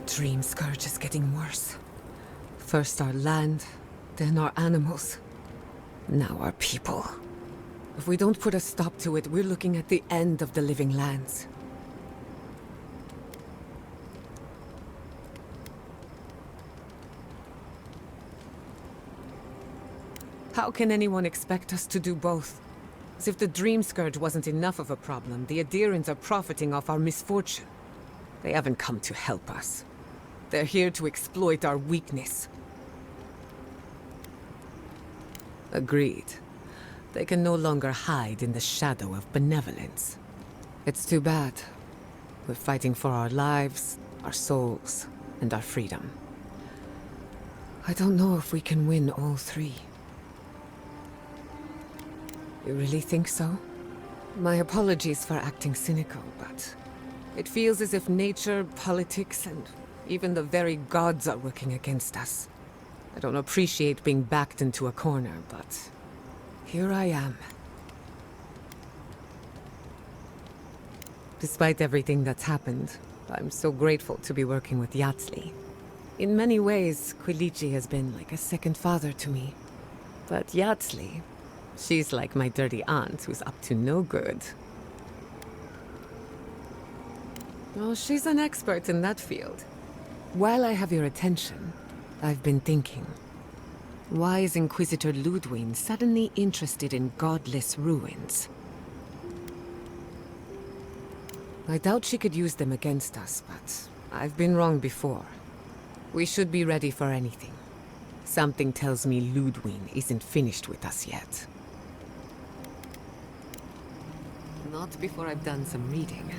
Dream Scourge is getting worse. First our land, then our animals. Now our people. If we don't put a stop to it, we're looking at the end of the living lands. How can anyone expect us to do both? As if the Dream Scourge wasn't enough of a problem, the Adherents are profiting off our misfortune. They haven't come to help us. They're here to exploit our weakness. Agreed. They can no longer hide in the shadow of benevolence. It's too bad. We're fighting for our lives, our souls, and our freedom. I don't know if we can win all three. You really think so? My apologies for acting cynical, but it feels as if nature, politics, and even the very gods are working against us. I don't appreciate being backed into a corner, but here I am. Despite everything that's happened, I'm so grateful to be working with Yatsli. In many ways, Quilichi has been like a second father to me. But Yatsli, she's like my dirty aunt who's up to no good. Well, she's an expert in that field. While I have your attention, I've been thinking. Why is Inquisitor Ludwig suddenly interested in godless ruins? I doubt she could use them against us, but I've been wrong before. We should be ready for anything. Something tells me Ludwig isn't finished with us yet. Not before I've done some reading.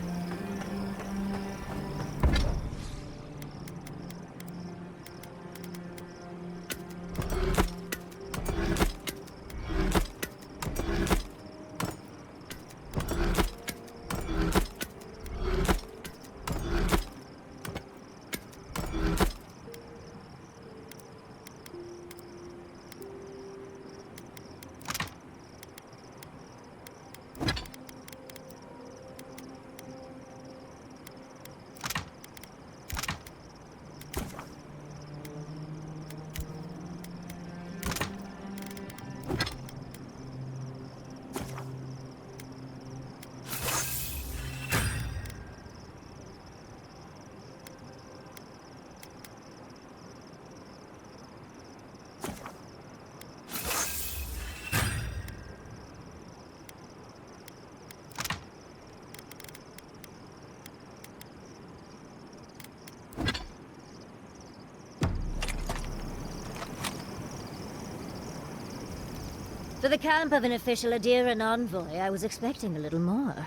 For the camp of an official Adherent envoy, I was expecting a little more.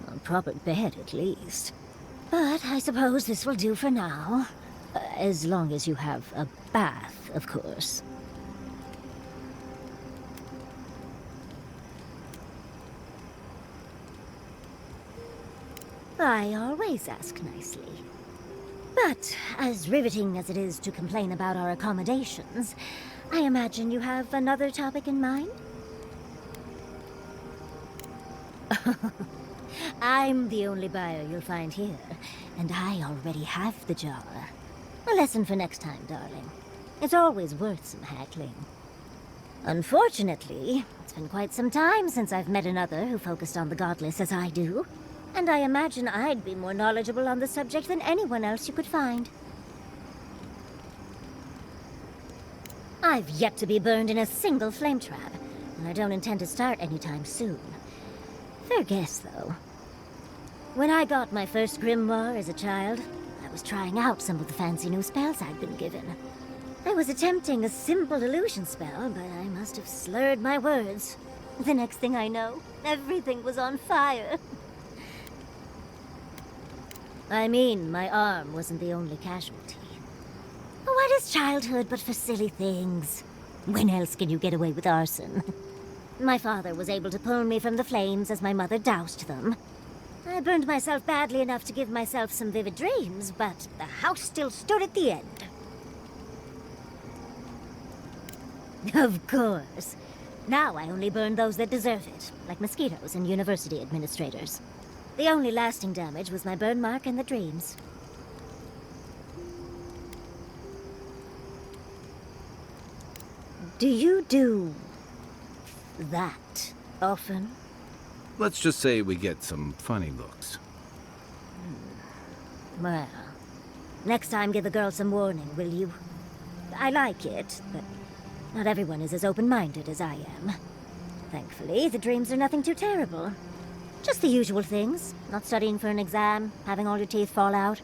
A proper bed, at least. But I suppose this will do for now. As long as you have a bath, of course. I always ask nicely. But as riveting as it is to complain about our accommodations, I imagine you have another topic in mind? I'm the only buyer you'll find here, and I already have the jar. A lesson for next time, darling. It's always worth some haggling. Unfortunately, it's been quite some time since I've met another who focused on the godless as I do, and I imagine I'd be more knowledgeable on the subject than anyone else you could find. I've yet to be burned in a single flame trap, and I don't intend to start anytime soon. Fair guess, though. When I got my first grimoire as a child, I was trying out some of the fancy new spells I'd been given. I was attempting a simple illusion spell, but I must have slurred my words. The next thing I know, everything was on fire. I mean, my arm wasn't the only casualty. What is childhood but for silly things? When else can you get away with arson? My father was able to pull me from the flames as my mother doused them. I burned myself badly enough to give myself some vivid dreams, but the house still stood at the end. Of course. Now I only burn those that deserve it, like mosquitoes and university administrators. The only lasting damage was my burn mark and the dreams. Do you do that often? Let's just say we get some funny looks. Well, next time give the girl some warning, will you? I like it, but not everyone is as open-minded as I am. Thankfully, the dreams are nothing too terrible. Just the usual things. Not studying for an exam, having all your teeth fall out.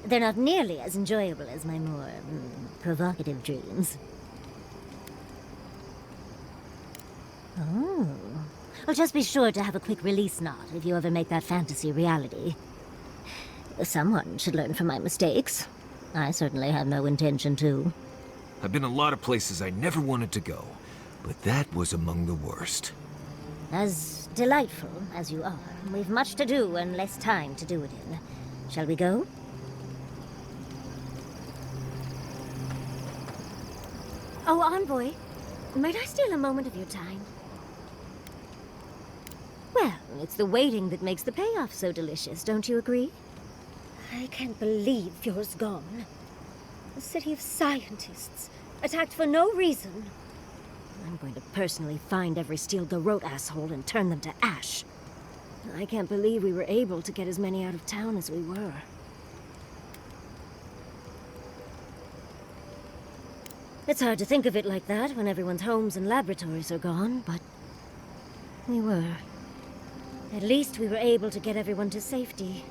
They're not nearly as enjoyable as my more provocative dreams. Oh. Well, just be sure to have a quick release knot if you ever make that fantasy reality. Someone should learn from my mistakes. I certainly have no intention to. I've been a lot of places I never wanted to go, but that was among the worst. As delightful as you are, we've much to do and less time to do it in. Shall we go? Oh, Envoy, might I steal a moment of your time? Well, it's the waiting that makes the payoff so delicious, don't you agree? I can't believe Fjord's gone. A city of scientists, attacked for no reason. I'm going to personally find every Steel Garrote asshole and turn them to ash. I can't believe we were able to get as many out of town as we were. It's hard to think of it like that when everyone's homes and laboratories are gone, but we were. At least we were able to get everyone to safety.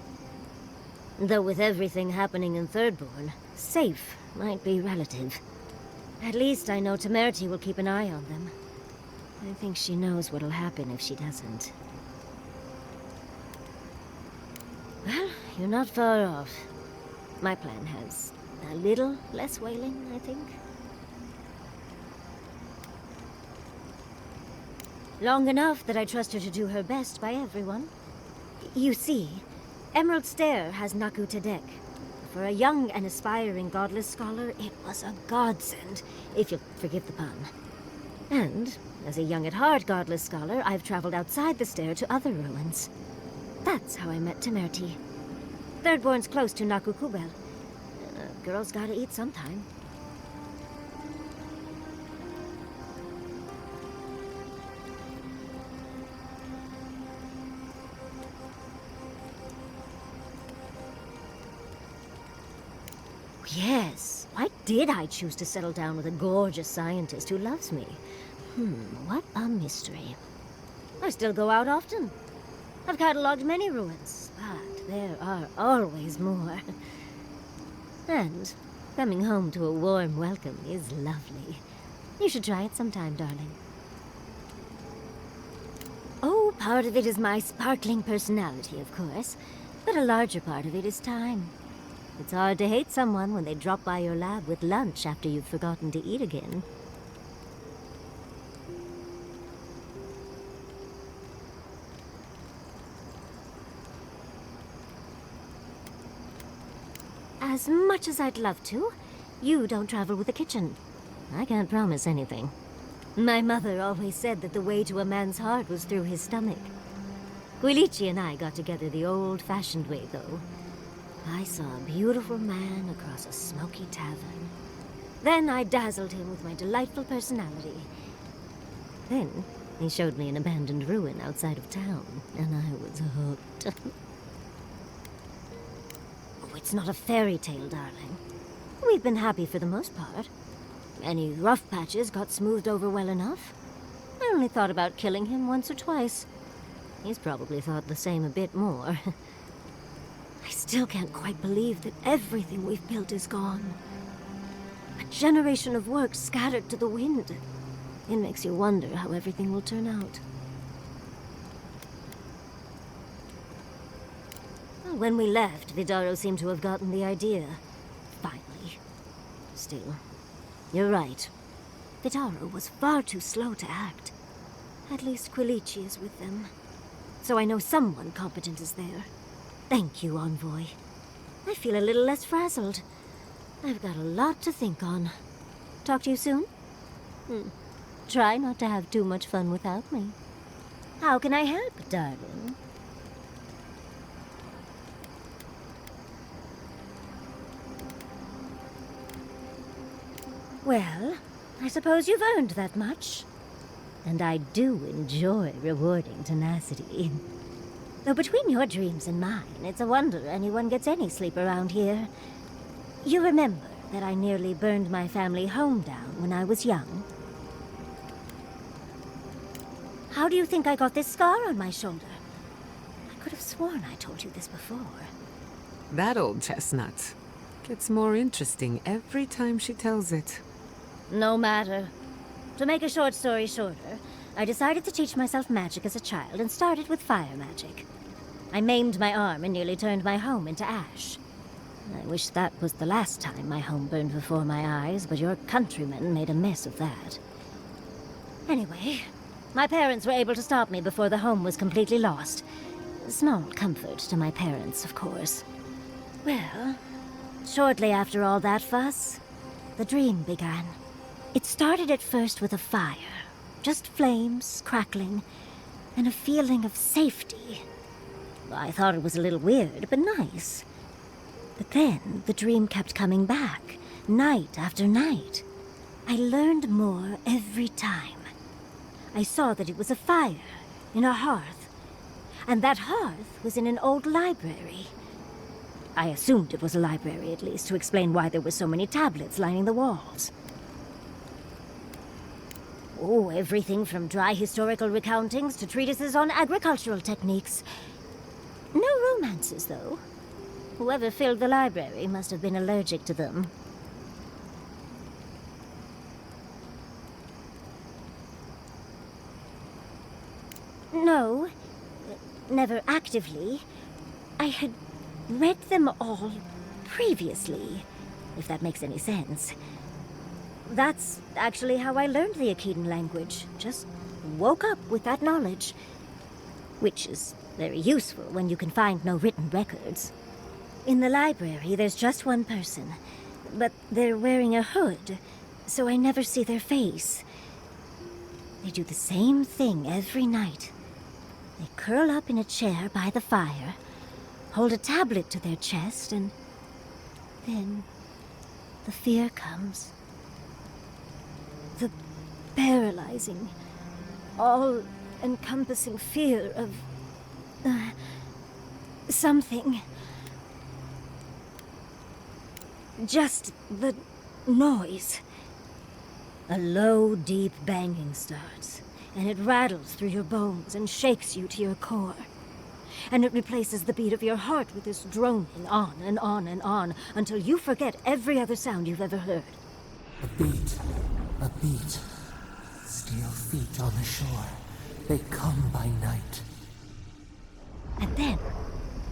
Though with everything happening in Thirdborn, safe might be relative. At least I know Temerity will keep an eye on them. I think she knows what'll happen if she doesn't. Well, you're not far off. My plan has a little less wailing, I think. Long enough that I trust her to do her best by everyone. You see, Emerald Stair has Naku Tedek. For a young and aspiring godless scholar, it was a godsend, if you'll forgive the pun. And, as a young at heart godless scholar, I've traveled outside the stair to other ruins. That's how I met Temerity. Thirdborn's close to Naku Kubel. A girl's gotta eat sometime. Yes, why did I choose to settle down with a gorgeous scientist who loves me? What a mystery. I still go out often. I've catalogued many ruins, but there are always more. And coming home to a warm welcome is lovely. You should try it sometime, darling. Oh, part of it is my sparkling personality, of course, but a larger part of it is time. It's hard to hate someone when they drop by your lab with lunch after you've forgotten to eat again. As much as I'd love to, you don't travel with a kitchen. I can't promise anything. My mother always said that the way to a man's heart was through his stomach. Quilici and I got together the old-fashioned way, though. I saw a beautiful man across a smoky tavern. Then I dazzled him with my delightful personality. Then he showed me an abandoned ruin outside of town, and I was hooked. Oh, it's not a fairy tale, darling. We've been happy for the most part. Any rough patches got smoothed over well enough. I only thought about killing him once or twice. He's probably thought the same a bit more. I still can't quite believe that everything we've built is gone. A generation of work scattered to the wind. It makes you wonder how everything will turn out. Well, when we left, Vidaro seemed to have gotten the idea. Finally. Still, you're right. Vidaro was far too slow to act. At least Quilici is with them. So I know someone competent is there. Thank you, Envoy. I feel a little less frazzled. I've got a lot to think on. Talk to you soon? Try not to have too much fun without me. How can I help, darling? Well, I suppose you've earned that much. And I do enjoy rewarding tenacity. Though between your dreams and mine, it's a wonder anyone gets any sleep around here. You remember that I nearly burned my family home down when I was young? How do you think I got this scar on my shoulder? I could have sworn I told you this before. That old chestnut gets more interesting every time she tells it. No matter. To make a short story shorter, I decided to teach myself magic as a child and started with fire magic. I maimed my arm and nearly turned my home into ash. I wish that was the last time my home burned before my eyes, but your countrymen made a mess of that. Anyway, my parents were able to stop me before the home was completely lost. Small comfort to my parents, of course. Well, shortly after all that fuss, the dream began. It started at first with a fire. Just flames, crackling, and a feeling of safety. I thought it was a little weird, but nice. But then the dream kept coming back, night after night. I learned more every time. I saw that it was a fire in a hearth, and that hearth was in an old library. I assumed it was a library, at least, to explain why there were so many tablets lining the walls. Oh, everything from dry historical recountings to treatises on agricultural techniques. No romances, though. Whoever filled the library must have been allergic to them. No, never actively. I had read them all previously, if that makes any sense. That's actually how I learned the Akhedan language. Just woke up with that knowledge. Which is very useful when you can find no written records. In the library, there's just one person, but they're wearing a hood, so I never see their face. They do the same thing every night. They curl up in a chair by the fire, hold a tablet to their chest, and then the fear comes. The paralyzing, all-encompassing fear of something. Just the noise. A low, deep banging starts, and it rattles through your bones and shakes you to your core. And it replaces the beat of your heart with this droning on and on and on until you forget every other sound you've ever heard. A beat. A beat. Steel feet on the shore. They come by night. And then,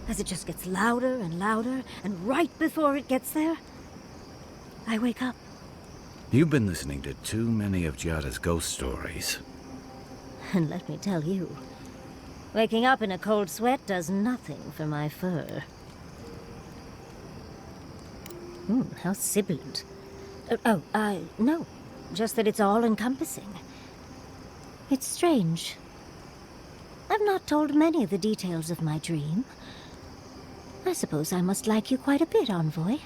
as it just gets louder and louder, and right before it gets there, I wake up. You've been listening to too many of Giada's ghost stories. And let me tell you, waking up in a cold sweat does nothing for my fur. How sibilant. No. Just that it's all-encompassing. It's strange. I've not told many of the details of my dream. I suppose I must like you quite a bit, Envoy.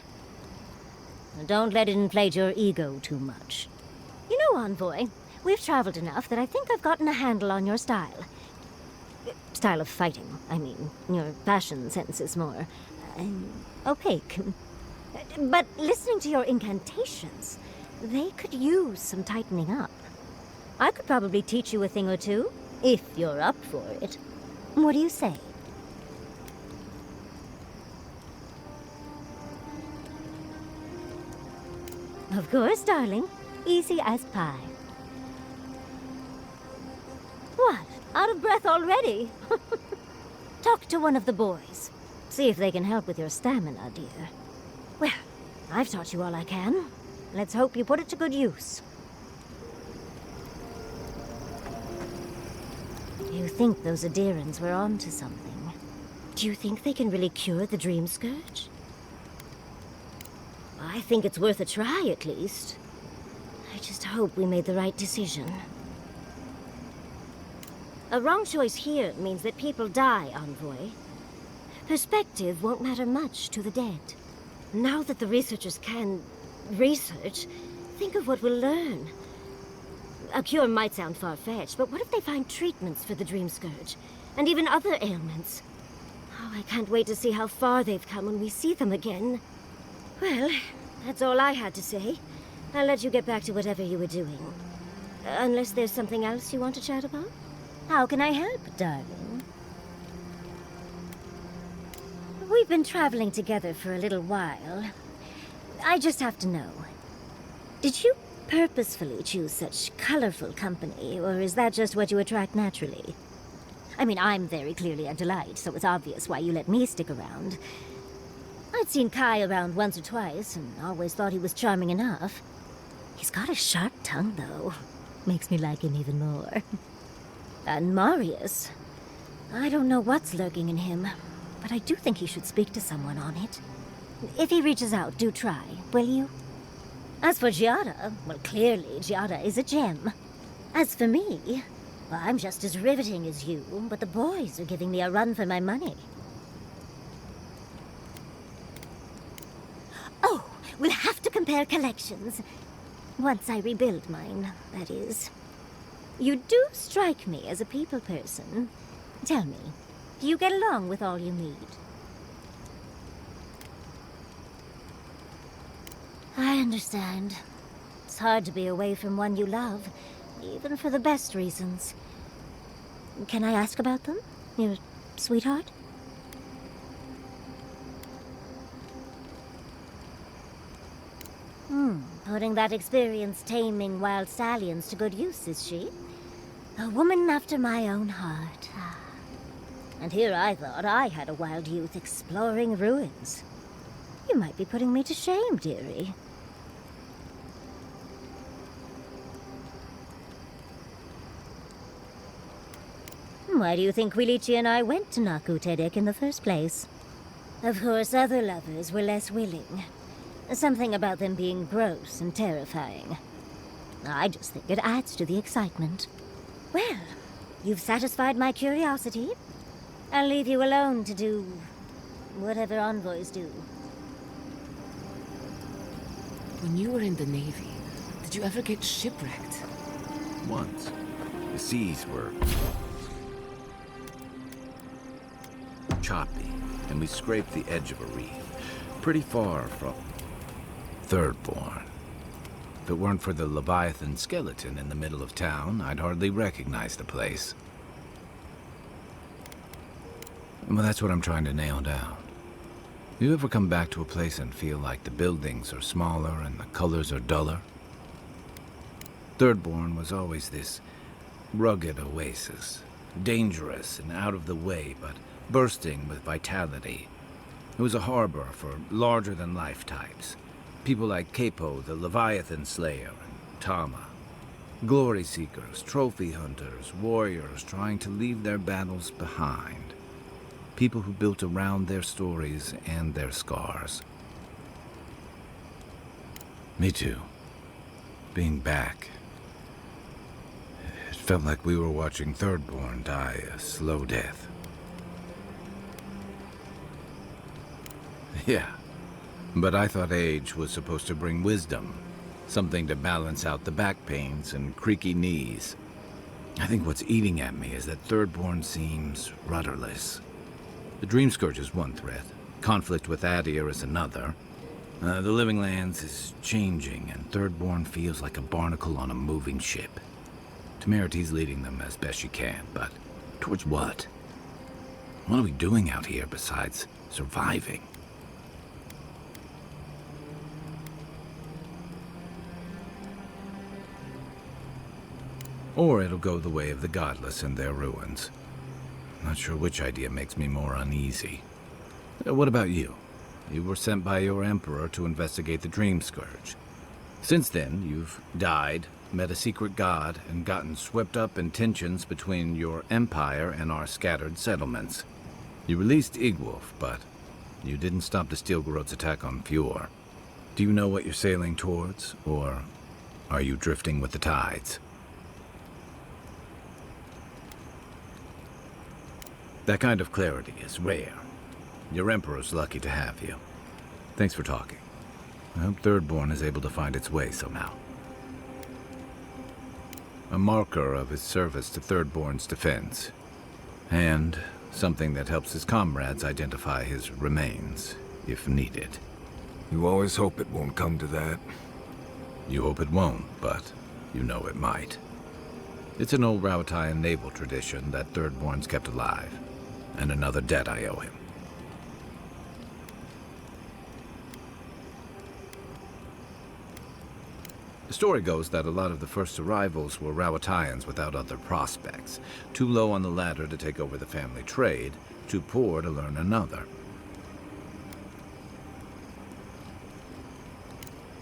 Don't let it inflate your ego too much. You know, Envoy, we've traveled enough that I think I've gotten a handle on your style. Style of fighting, I mean. Your fashion sense is more opaque. But listening to your incantations, they could use some tightening up. I could probably teach you a thing or two, if you're up for it. What do you say? Of course, darling. Easy as pie. What? Out of breath already? Talk to one of the boys. See if they can help with your stamina, dear. Well, I've taught you all I can. Let's hope you put it to good use. You think those Adirans were onto something? Do you think they can really cure the Dream Scourge? I think it's worth a try, at least. I just hope we made the right decision. A wrong choice here means that people die, Envoy. Perspective won't matter much to the dead. Now that the researchers can research, think of what we'll learn. A cure might sound far-fetched, but what if they find treatments for the Dream Scourge? And even other ailments? Oh, I can't wait to see how far they've come when we see them again. Well, that's all I had to say. I'll let you get back to whatever you were doing. Unless there's something else you want to chat about? How can I help, darling? We've been traveling together for a little while. I just have to know. Did you purposefully choose such colorful company, or is that just what you attract naturally? I mean, I'm very clearly a delight, so it's obvious why you let me stick around. I'd seen Kai around once or twice, and always thought he was charming enough. He's got a sharp tongue, though. Makes me like him even more. And Marius. I don't know what's lurking in him, but I do think he should speak to someone on it. If he reaches out, do try, will you? As for Giada, well, clearly Giada is a gem. As for me, well, I'm just as riveting as you, but the boys are giving me a run for my money. Oh, we'll have to compare collections. Once I rebuild mine, that is. You do strike me as a people person. Tell me, do you get along with all you meet? I understand. It's hard to be away from one you love, even for the best reasons. Can I ask about them, your sweetheart? Putting that experience taming wild stallions to good use, is she? A woman after my own heart. And here I thought I had a wild youth exploring ruins. You might be putting me to shame, dearie. Why do you think Quilici and I went to Naku Tedek in the first place? Of course, other lovers were less willing. Something about them being gross and terrifying. I just think it adds to the excitement. Well, you've satisfied my curiosity. I'll leave you alone to do whatever envoys do. When you were in the Navy, did you ever get shipwrecked? Once. The seas were choppy, and we scraped the edge of a reef, pretty far from Thirdborn. If it weren't for the Leviathan skeleton in the middle of town, I'd hardly recognize the place. Well, that's what I'm trying to nail down. You ever come back to a place and feel like the buildings are smaller and the colors are duller? Thirdborn was always this rugged oasis, dangerous and out of the way, but bursting with vitality. It was a harbor for larger-than-life types. People like Capo, the Leviathan Slayer, and Tama. Glory seekers, trophy hunters, warriors trying to leave their battles behind. People who built around their stories and their scars. Me too. Being back. It felt like we were watching Thirdborn die a slow death. Yeah. But I thought age was supposed to bring wisdom. Something to balance out the back pains and creaky knees. I think what's eating at me is that Thirdborn seems rudderless. The Dream Scourge is one threat. Conflict with Adir is another. The Living Lands is changing, and Thirdborn feels like a barnacle on a moving ship. Temerity's leading them as best she can, but towards what? What are we doing out here besides surviving? Or it'll go the way of the godless and their ruins. Not sure which idea makes me more uneasy. What about you? You were sent by your emperor to investigate the Dream Scourge. Since then, you've died, met a secret god, and gotten swept up in tensions between your empire and our scattered settlements. You released Igwolf, but you didn't stop the Steelgrowth's attack on Fjord. Do you know what you're sailing towards, or are you drifting with the tides? That kind of clarity is rare. Your Emperor's lucky to have you. Thanks for talking. I hope Thirdborn is able to find its way somehow. a marker of his service to Thirdborn's defense, and something that helps his comrades identify his remains, if needed. You always hope it won't come to that. You hope it won't, but you know it might. It's an old Rauatayan naval tradition that Thirdborn's kept alive, and another debt I owe him. The story goes that a lot of the first arrivals were Rauatayans without other prospects, too low on the ladder to take over the family trade, too poor to learn another.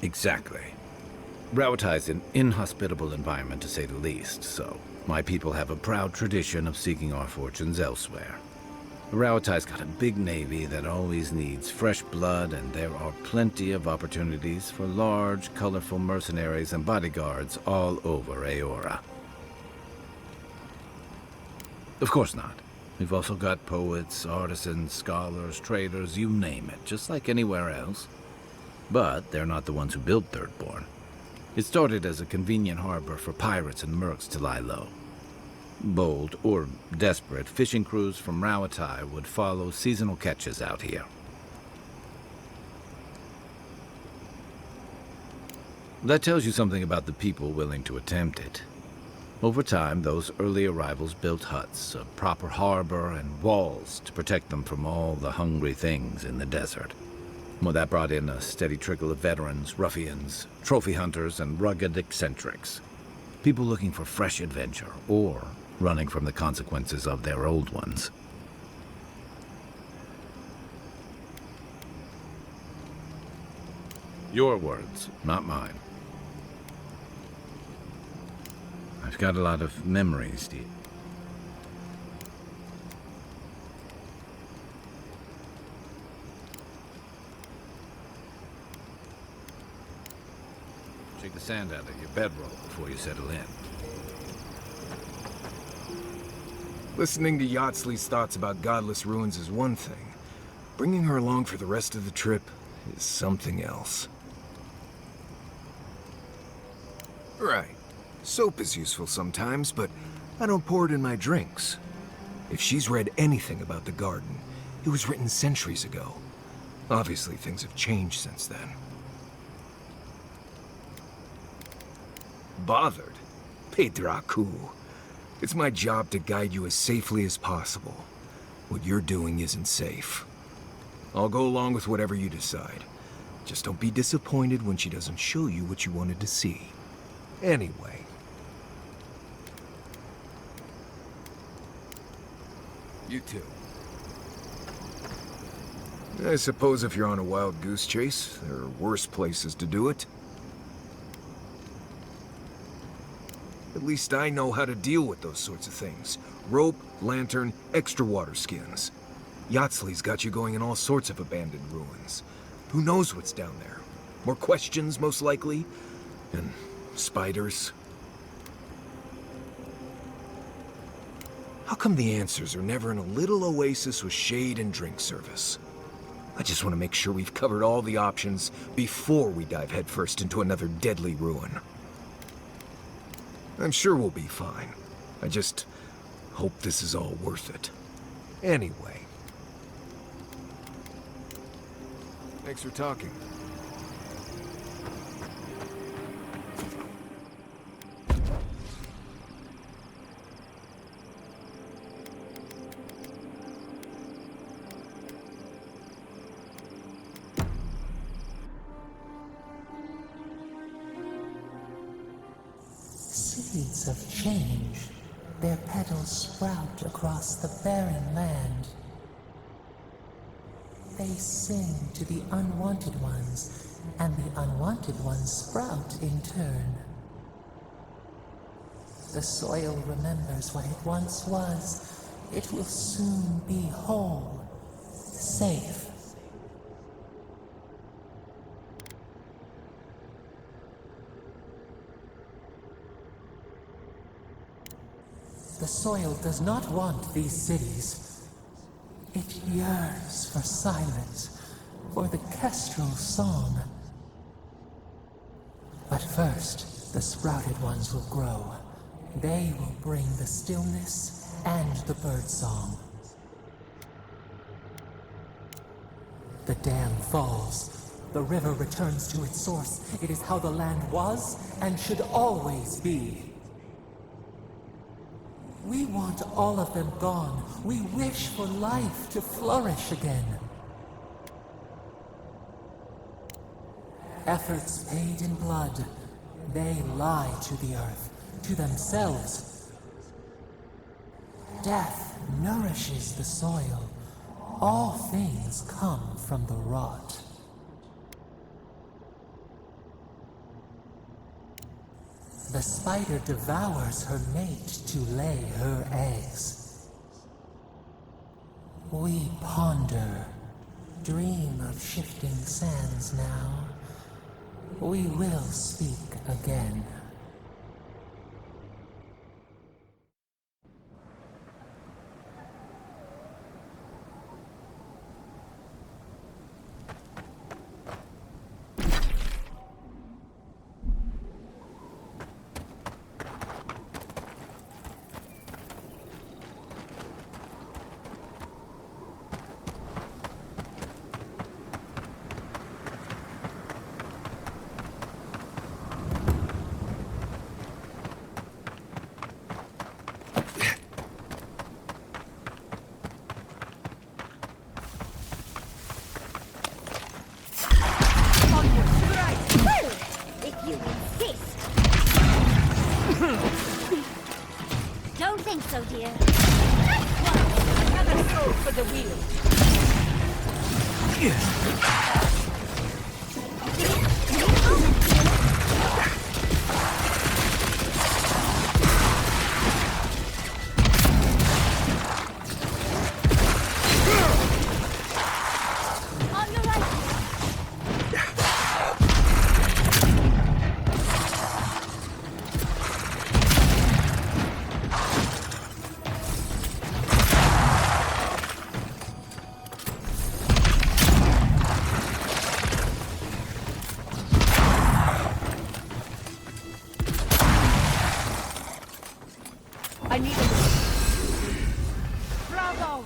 Exactly. Rauatai's an inhospitable environment, to say the least, so my people have a proud tradition of seeking our fortunes elsewhere. Rauatai's got a big navy that always needs fresh blood, and there are plenty of opportunities for large, colorful mercenaries and bodyguards all over Aora. Of course not. We've also got poets, artisans, scholars, traders, you name it, just like anywhere else. But they're not the ones who built Thirdborn. It started as a convenient harbor for pirates and mercs to lie low. Bold, or desperate, fishing crews from Rauatai would follow seasonal catches out here. That tells you something about the people willing to attempt it. Over time, those early arrivals built huts, a proper harbor, and walls to protect them from all the hungry things in the desert. Well, that brought in a steady trickle of veterans, ruffians, trophy hunters, and rugged eccentrics. People looking for fresh adventure, or running from the consequences of their old ones. Your words, not mine. I've got a lot of memories, Steve. Shake the sand out of your bedroll before you settle in. Listening to Yatsley's thoughts about godless ruins is one thing. Bringing her along for the rest of the trip is something else. Right. Soap is useful sometimes, but I don't pour it in my drinks. If she's read anything about the garden, it was written centuries ago. Obviously, things have changed since then. Bothered? Pedraku. It's my job to guide you as safely as possible. What you're doing isn't safe. I'll go along with whatever you decide. Just don't be disappointed when she doesn't show you what you wanted to see. Anyway. You too. I suppose if you're on a wild goose chase, there are worse places to do it. At least I know how to deal with those sorts of things. Rope, lantern, extra water skins. Yatsley's got you going in all sorts of abandoned ruins. Who knows what's down there? More questions, most likely. And spiders. How come the answers are never in a little oasis with shade and drink service? I just want to make sure we've covered all the options before we dive headfirst into another deadly ruin. I'm sure we'll be fine. I just hope this is all worth it. Anyway. Thanks for talking. Seeds of change. Their petals sprout across the barren land. They sing to the unwanted ones, and the unwanted ones sprout in turn. The soil remembers what it once was. It will soon be whole, safe. The soil does not want these cities. It yearns for silence, for the kestrel song. But first, the sprouted ones will grow, They will bring the stillness and the birdsong. The dam falls. The river returns to its source. It is how the land was and should always be. We want all of them gone. We wish for life to flourish again. Efforts paid in blood. They lie to the earth, to themselves. Death nourishes the soil. All things come from the rot. The spider devours her mate to lay her eggs. We ponder, dream of shifting sands now. We will speak again. Don't think so, dear. Another soul for the wheel. On your right. I need a... Bravo!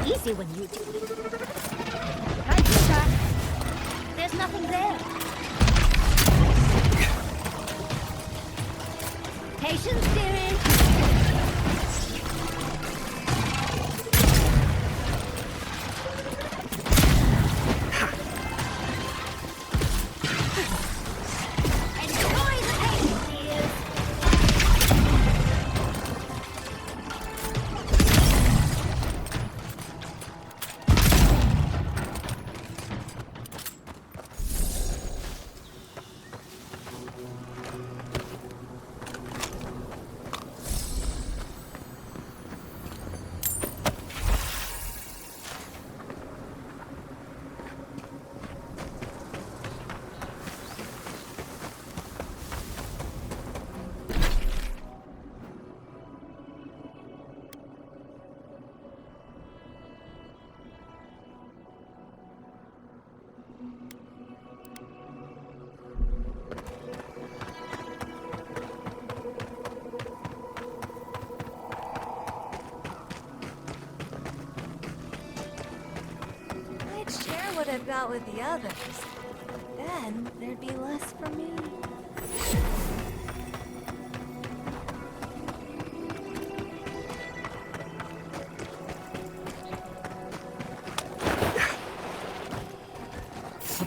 Easy when you do it. Right, sir. There's nothing there. Patience, dearie. Enjoy the patience, dears. they've got with the others, then there'd be less for me.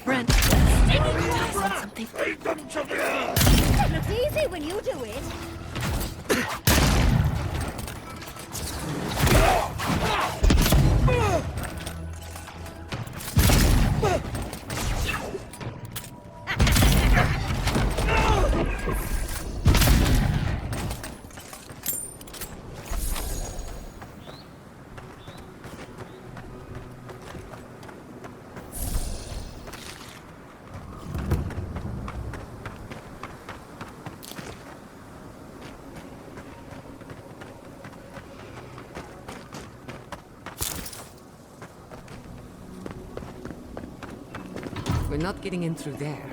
Brent. Something. It looks easy when you do it. We're not getting in through there.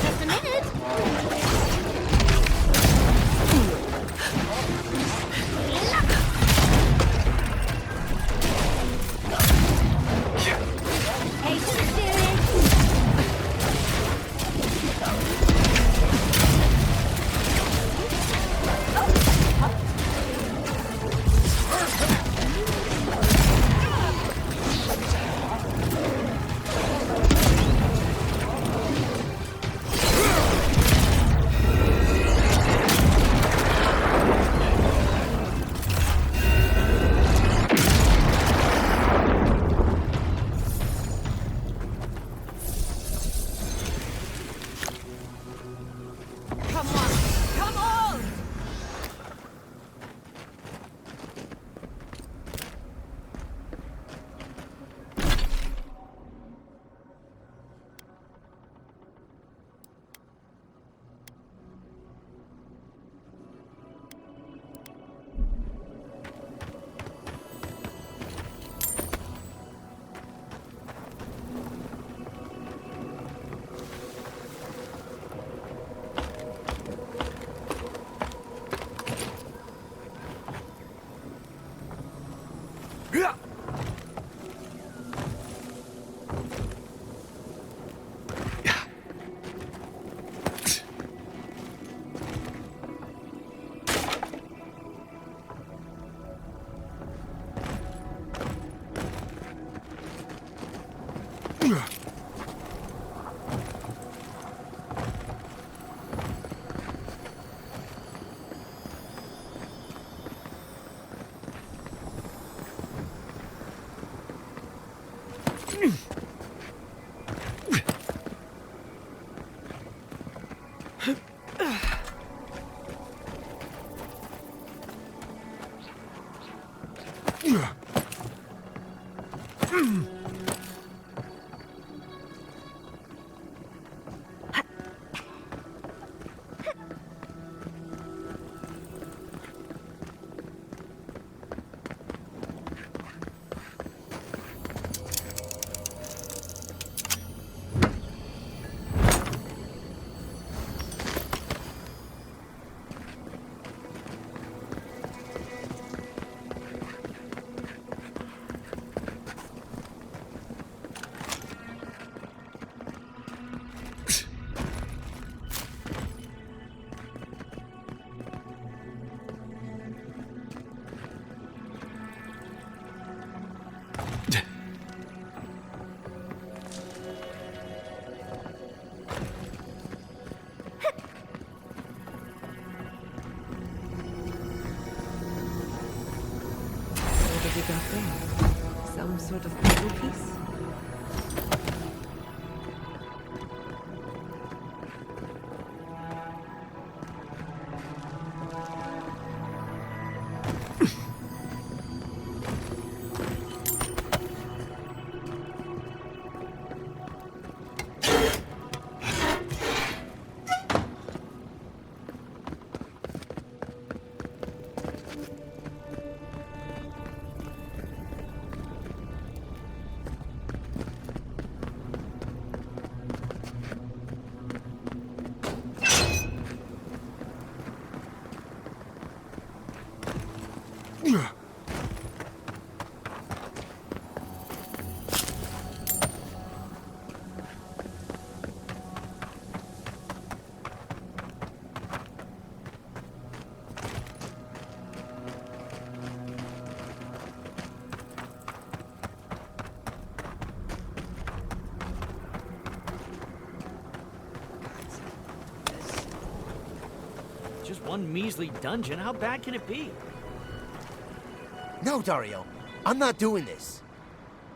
Just a minute. Hey, to the steering. Come on! Come on! one measly dungeon. How bad can it be? No, Dario. I'm not doing this.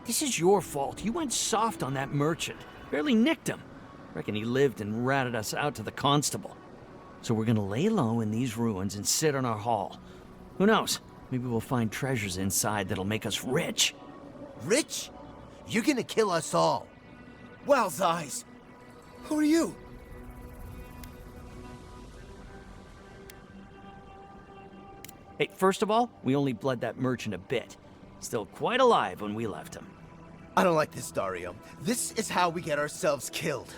This is your fault. You went soft on that merchant. Barely nicked him. Reckon he lived and ratted us out to the constable. So we're gonna lay low in these ruins and sit on our haul. Who knows? Maybe we'll find treasures inside that'll make us rich. Rich? You're gonna kill us all. Wow's eyes. Who are you? Hey, first of all, we only bled that merchant a bit. Still quite alive when we left him. I don't like this, Dario. This is how we get ourselves killed.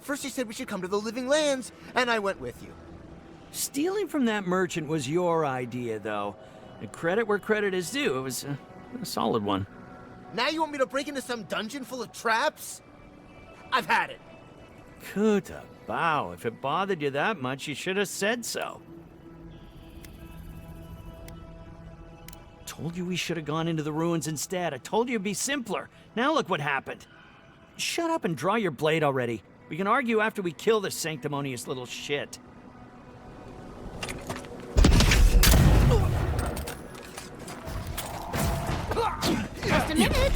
First you said we should come to the Living Lands, and I went with you. Stealing from that merchant was your idea, though. And credit where credit is due. It was a solid one. Now you want me to break into some dungeon full of traps? I've had it. Kuta, bow. If it bothered you that much, you should have said so. Told you we should have gone into the ruins instead. I told you it'd be simpler. Now look what happened. Shut up and draw your blade already. We can argue after we kill this sanctimonious little shit. Just a minute.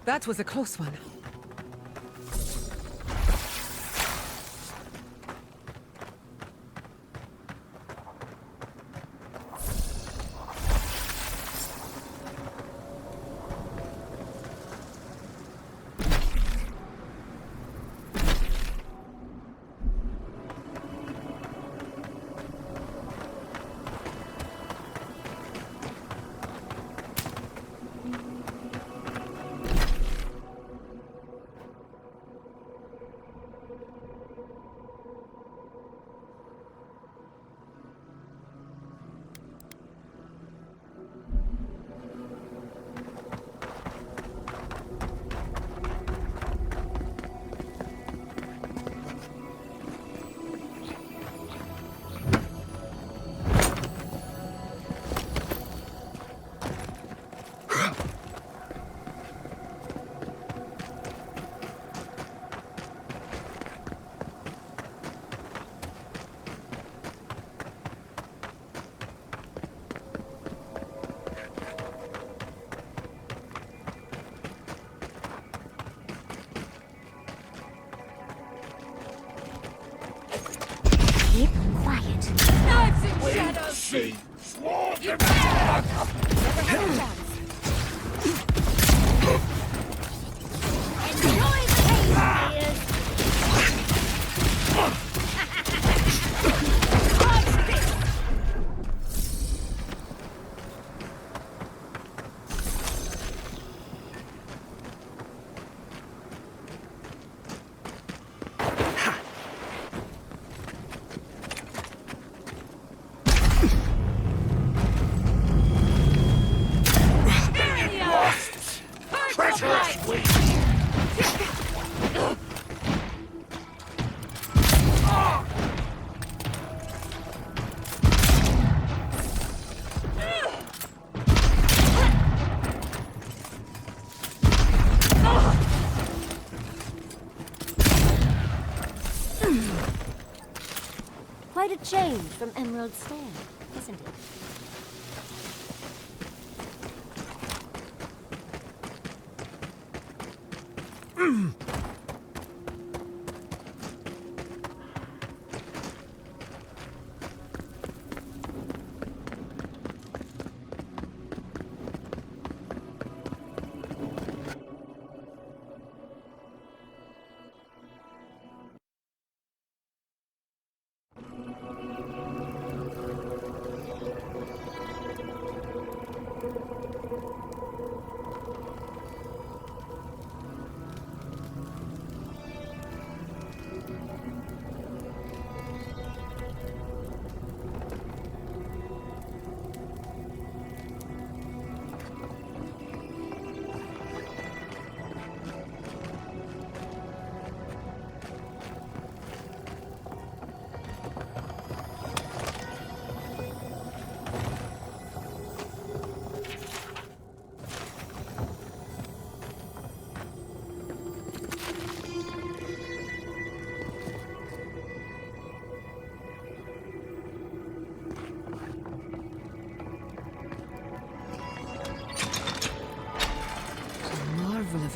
That was a close one. Keep quiet. Knives and shadows! You're back! Never had a chance. Enjoy the pain, players! Watch this! Quite a change from Emerald Stair, isn't it?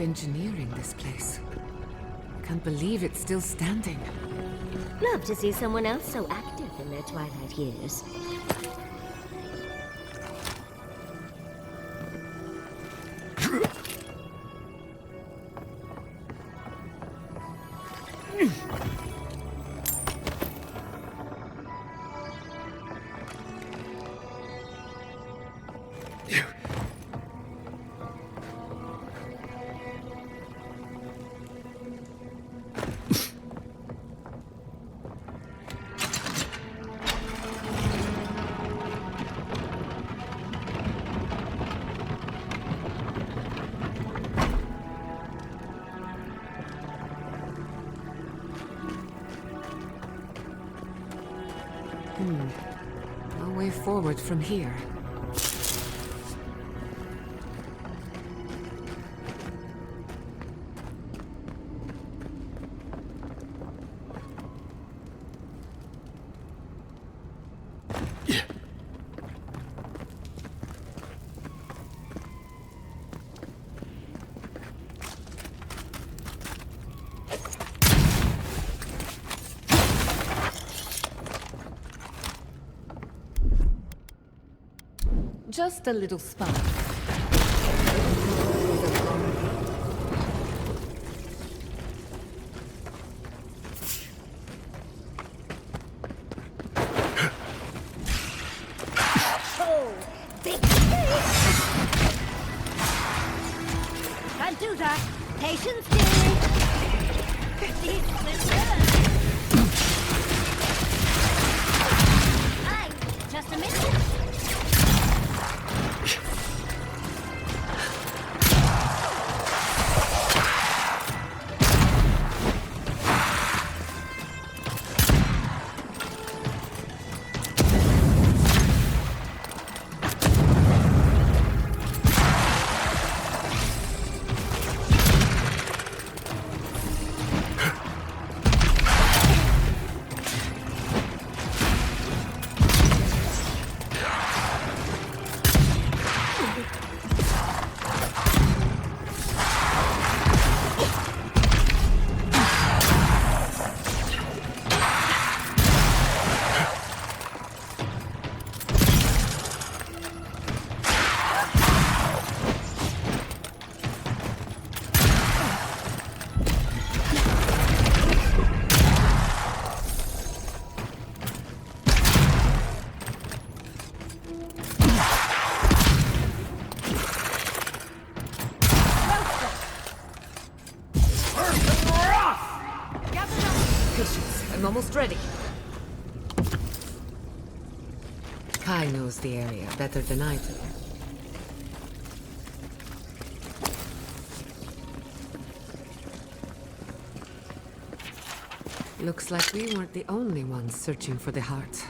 of engineering, this place. I can't believe it's still standing. Love to see someone else so active in their twilight years. No way forward from here. Just a little spark. Oh, big can't do that. Patience, dearie. Aye, just a minute. I'm almost ready. Kai knows the area better than I do. Looks like we weren't the only ones searching for the heart.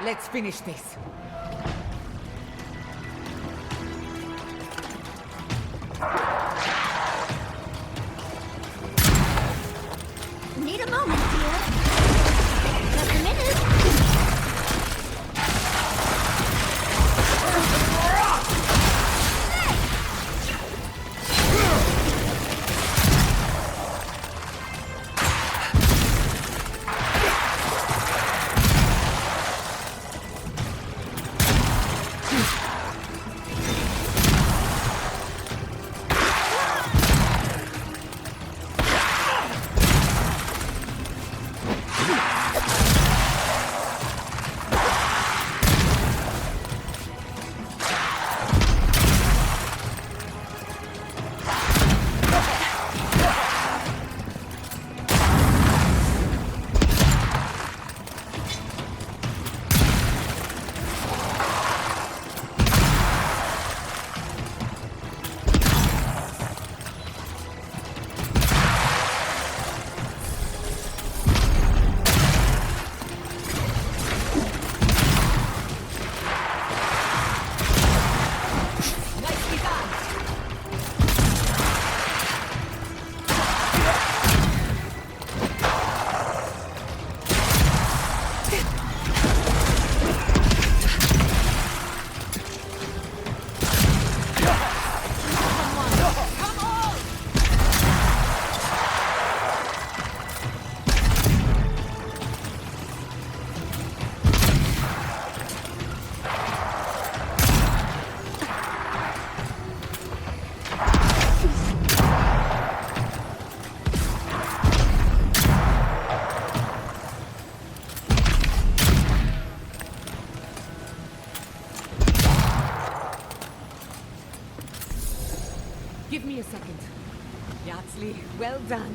Let's finish this. Need a moment, dear. Just a minute. Give me a second. Yatsley, well done.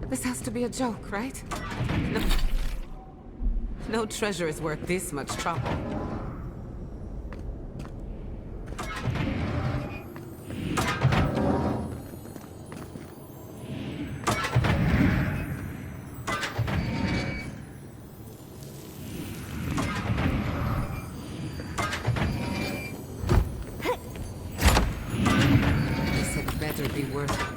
This has to be a joke, right? No. No treasure is worth this much trouble. This had better be worth it.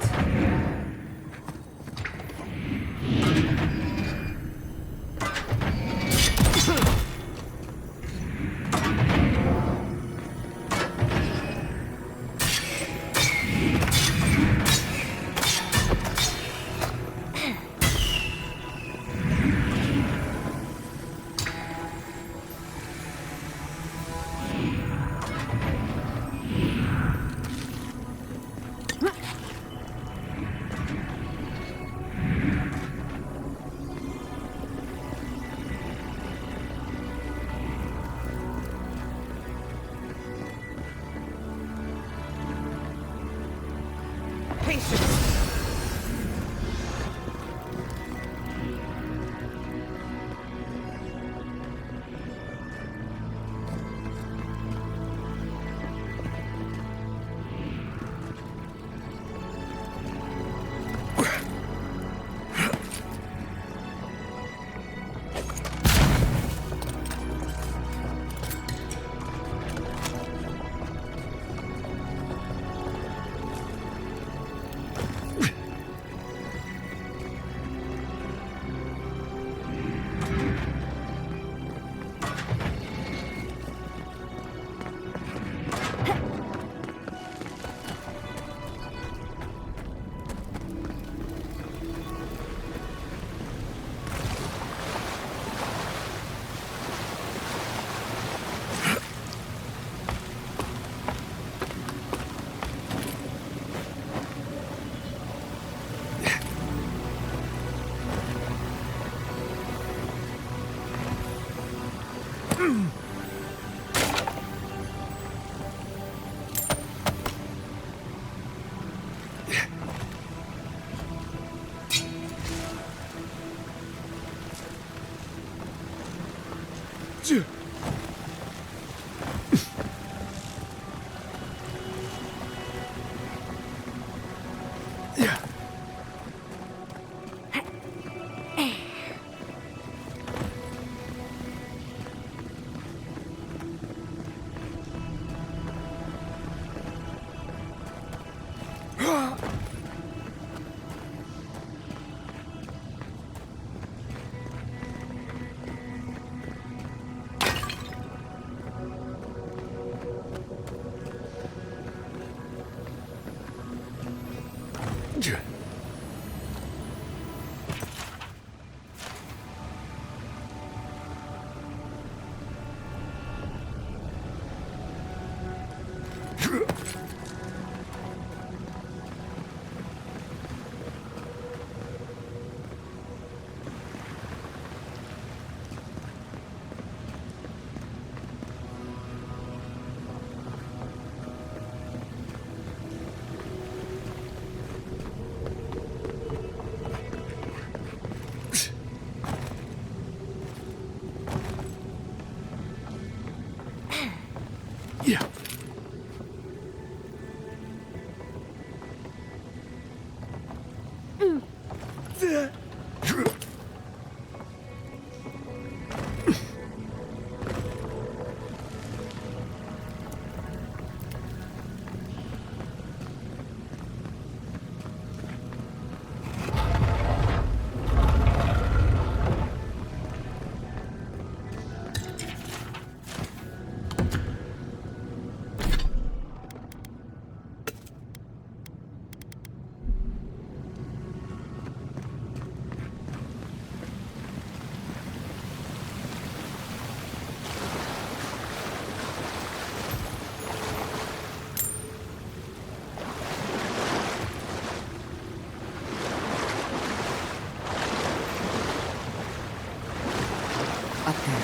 Up there.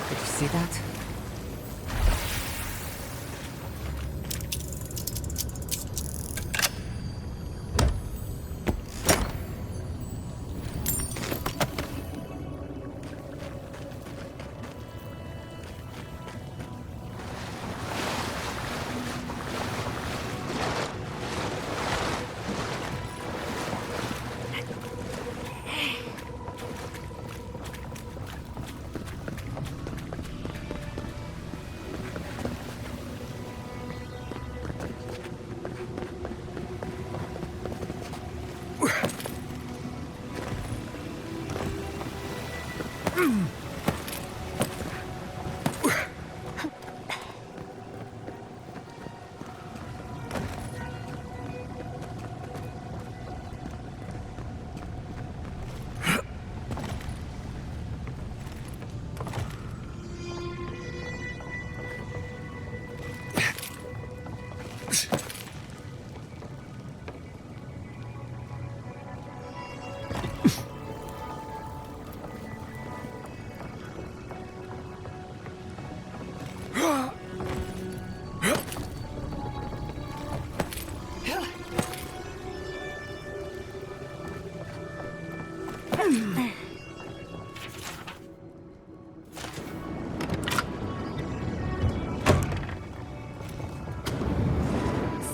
Did you see that?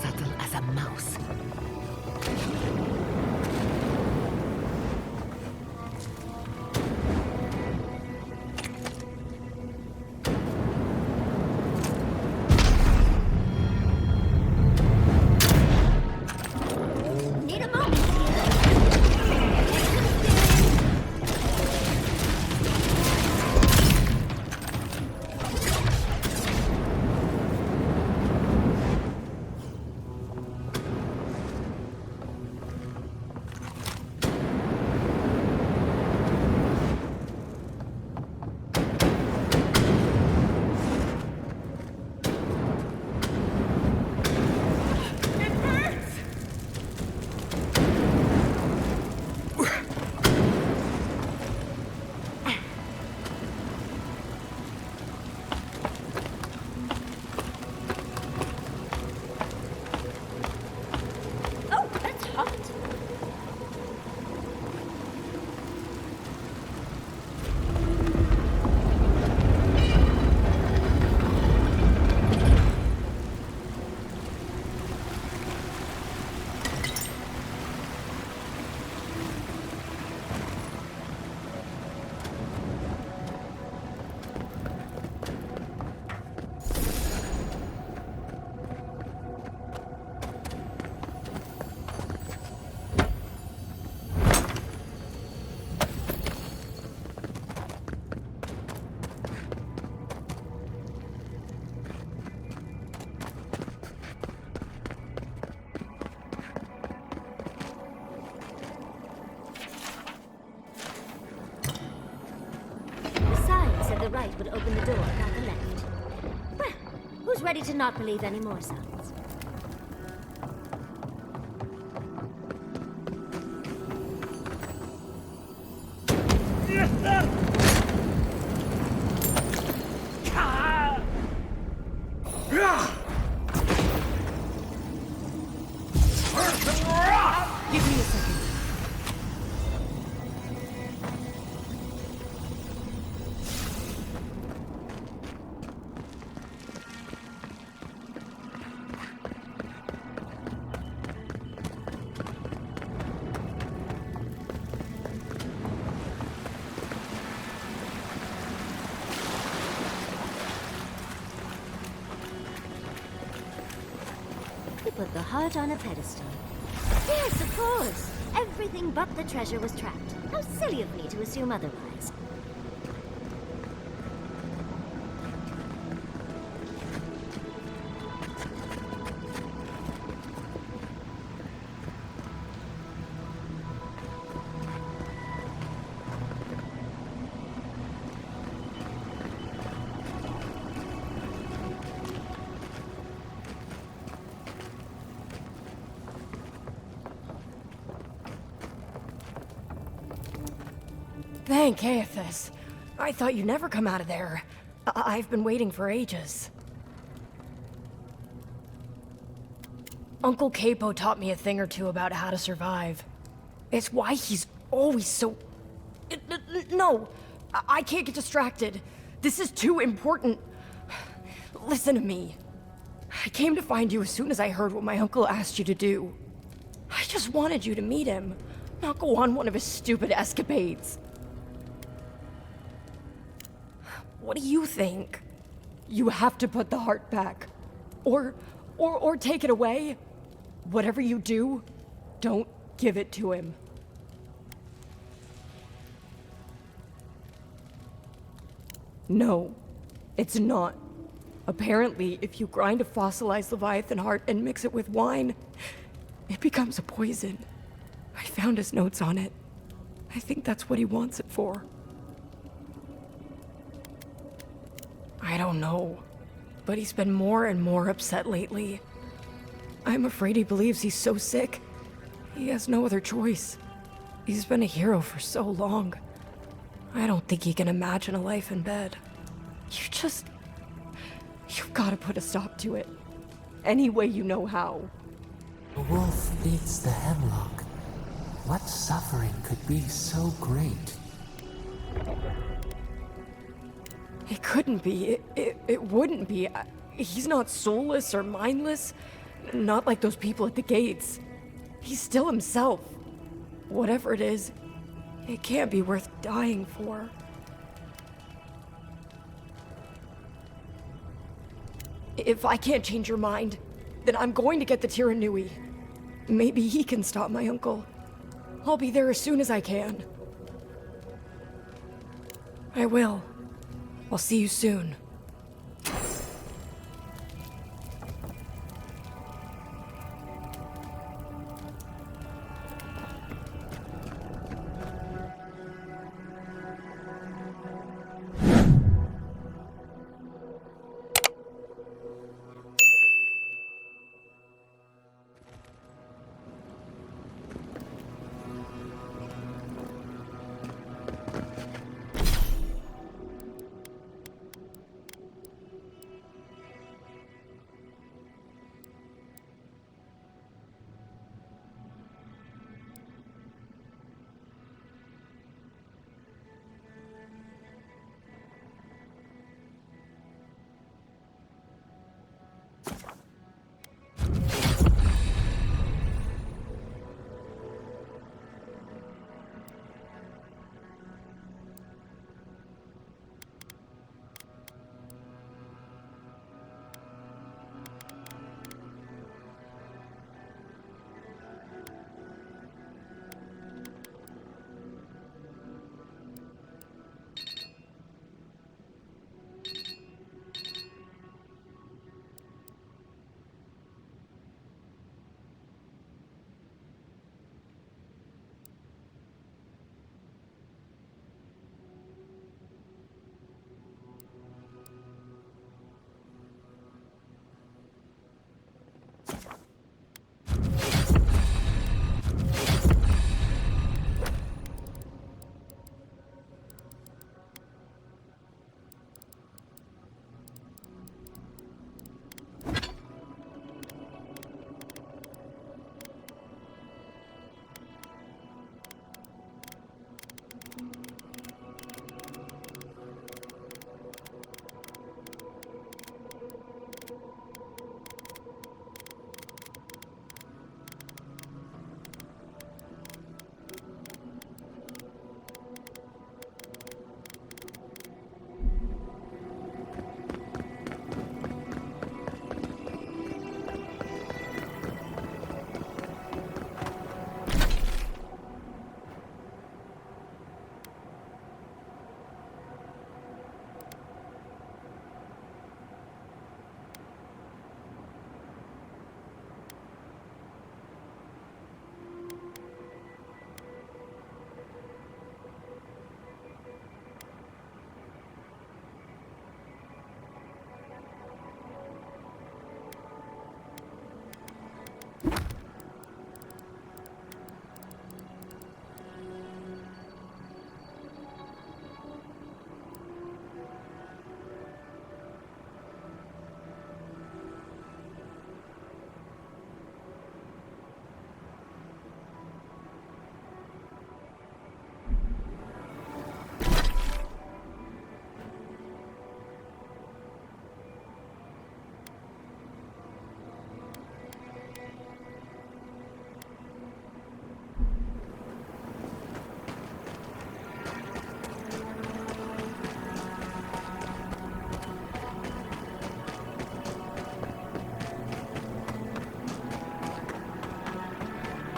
Subtle as a mouse. Need a moment. Oh, that's hot. The sign said the right would open the door, not the left. Well, who's ready to not believe any more signs? Give me a second. the heart on a pedestal. Yes, of course. Everything but the treasure was trapped. How silly of me to assume otherwise. Thank Aethys. I thought you'd never come out of there. I've been waiting for ages. Uncle Capo taught me a thing or two about how to survive. It's why he's always so... No! I can't get distracted. This is too important. Listen to me. I came to find you as soon as I heard what my uncle asked you to do. I just wanted you to meet him, not go on one of his stupid escapades. What do you think? You have to put the heart back. Or take it away. Whatever you do, don't give it to him. No, it's not. Apparently, if you grind a fossilized Leviathan heart and mix it with wine, it becomes a poison. I found his notes on it. I think that's what he wants it for. I don't know, but he's been more and more upset lately. I'm afraid he believes he's so sick. He has no other choice. He's been a hero for so long. I don't think he can imagine a life in bed. You've got to put a stop to it. Any way you know how. The wolf eats the hemlock. What suffering could be so great? It couldn't be. It wouldn't be. He's not soulless or mindless. Not like those people at the gates. He's still himself. Whatever it is, it can't be worth dying for. If I can't change your mind, then I'm going to get the Tiranui. Maybe he can stop my uncle. I'll be there as soon as I can. I will. I'll see you soon.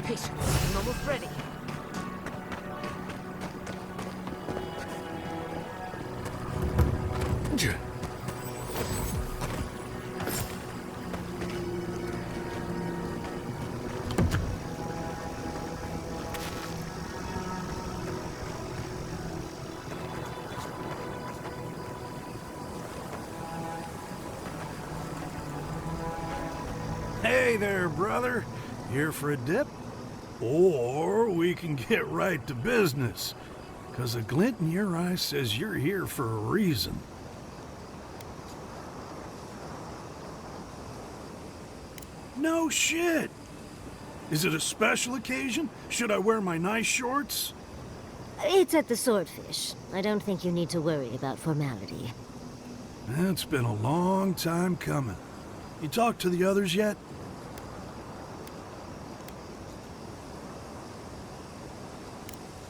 Patience. I'm almost ready. Hey there, brother. Here for a dip? Or we can get right to business. 'Cause a glint in your eye says you're here for a reason. No shit! Is it a special occasion? Should I wear my nice shorts? It's at the Swordfish. I don't think you need to worry about formality. It's been a long time coming. You talked to the others yet?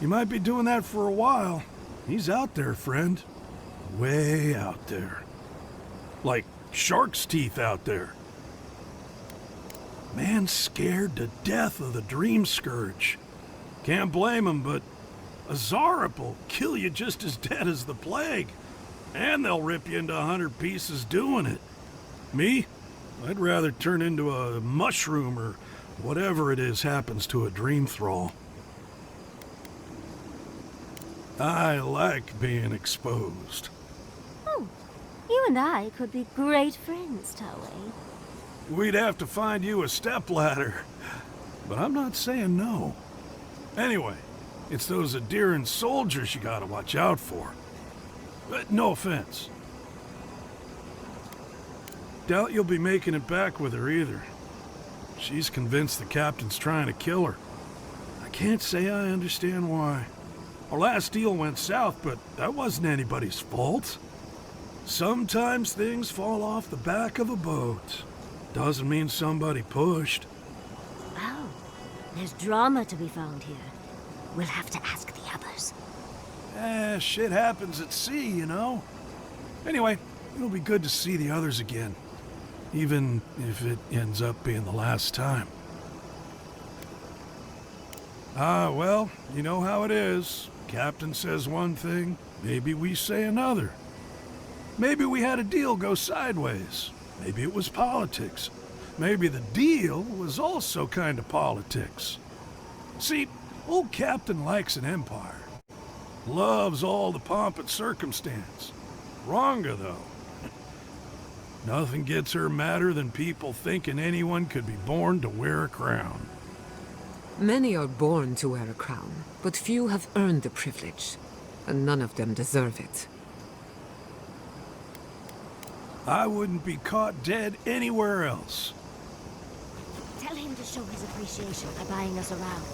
You might be doing that for a while. He's out there, friend. Way out there. Like shark's teeth out there. Man's scared to death of the Dream Scourge. Can't blame him, but a Zarep will kill you just as dead as the plague. And they'll rip you into 100 pieces doing it. Me? I'd rather turn into a mushroom or whatever it is happens to a dream thrall. I like being exposed. Oh, you and I could be great friends, Taway. We'd have to find you a stepladder. But I'm not saying no. Anyway, it's those Adiran soldiers you gotta watch out for. No offense. Doubt you'll be making it back with her either. She's convinced the captain's trying to kill her. I can't say I understand why. Our last deal went south, but that wasn't anybody's fault. Sometimes things fall off the back of a boat. Doesn't mean somebody pushed. Oh, there's drama to be found here. We'll have to ask the others. Shit happens at sea, you know? Anyway, it'll be good to see the others again. Even if it ends up being the last time. Well, you know how it is. Captain says one thing, maybe we say another. Maybe we had a deal go sideways. Maybe it was politics. Maybe the deal was also kind of politics. See, old Captain likes an empire. Loves all the pomp and circumstance. Wronga, though. Nothing gets her madder than people thinking anyone could be born to wear a crown. Many are born to wear a crown, but few have earned the privilege, and none of them deserve it. I wouldn't be caught dead anywhere else. Tell him to show his appreciation by buying us around.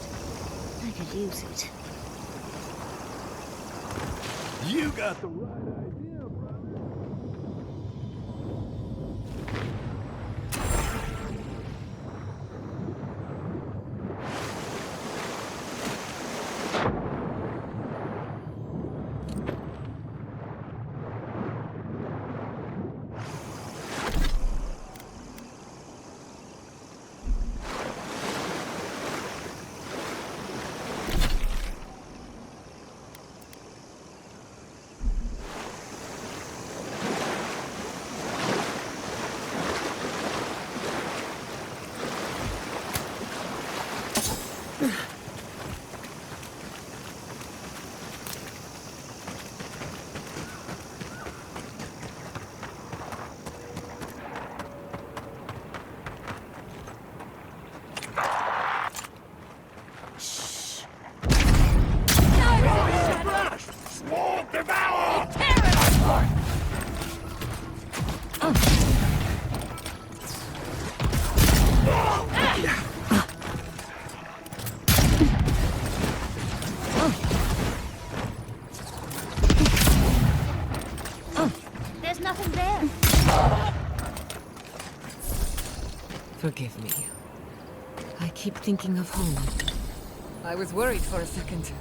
I could use it. You got the right idea, brother. Sword devour! There's nothing there. Forgive me. I keep thinking of home. I was worried for a second.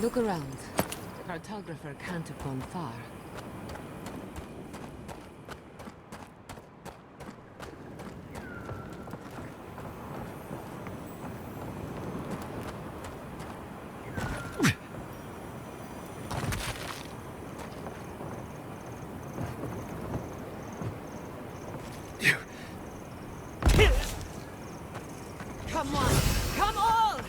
Look around. The cartographer can't have gone far. Come on! Come on!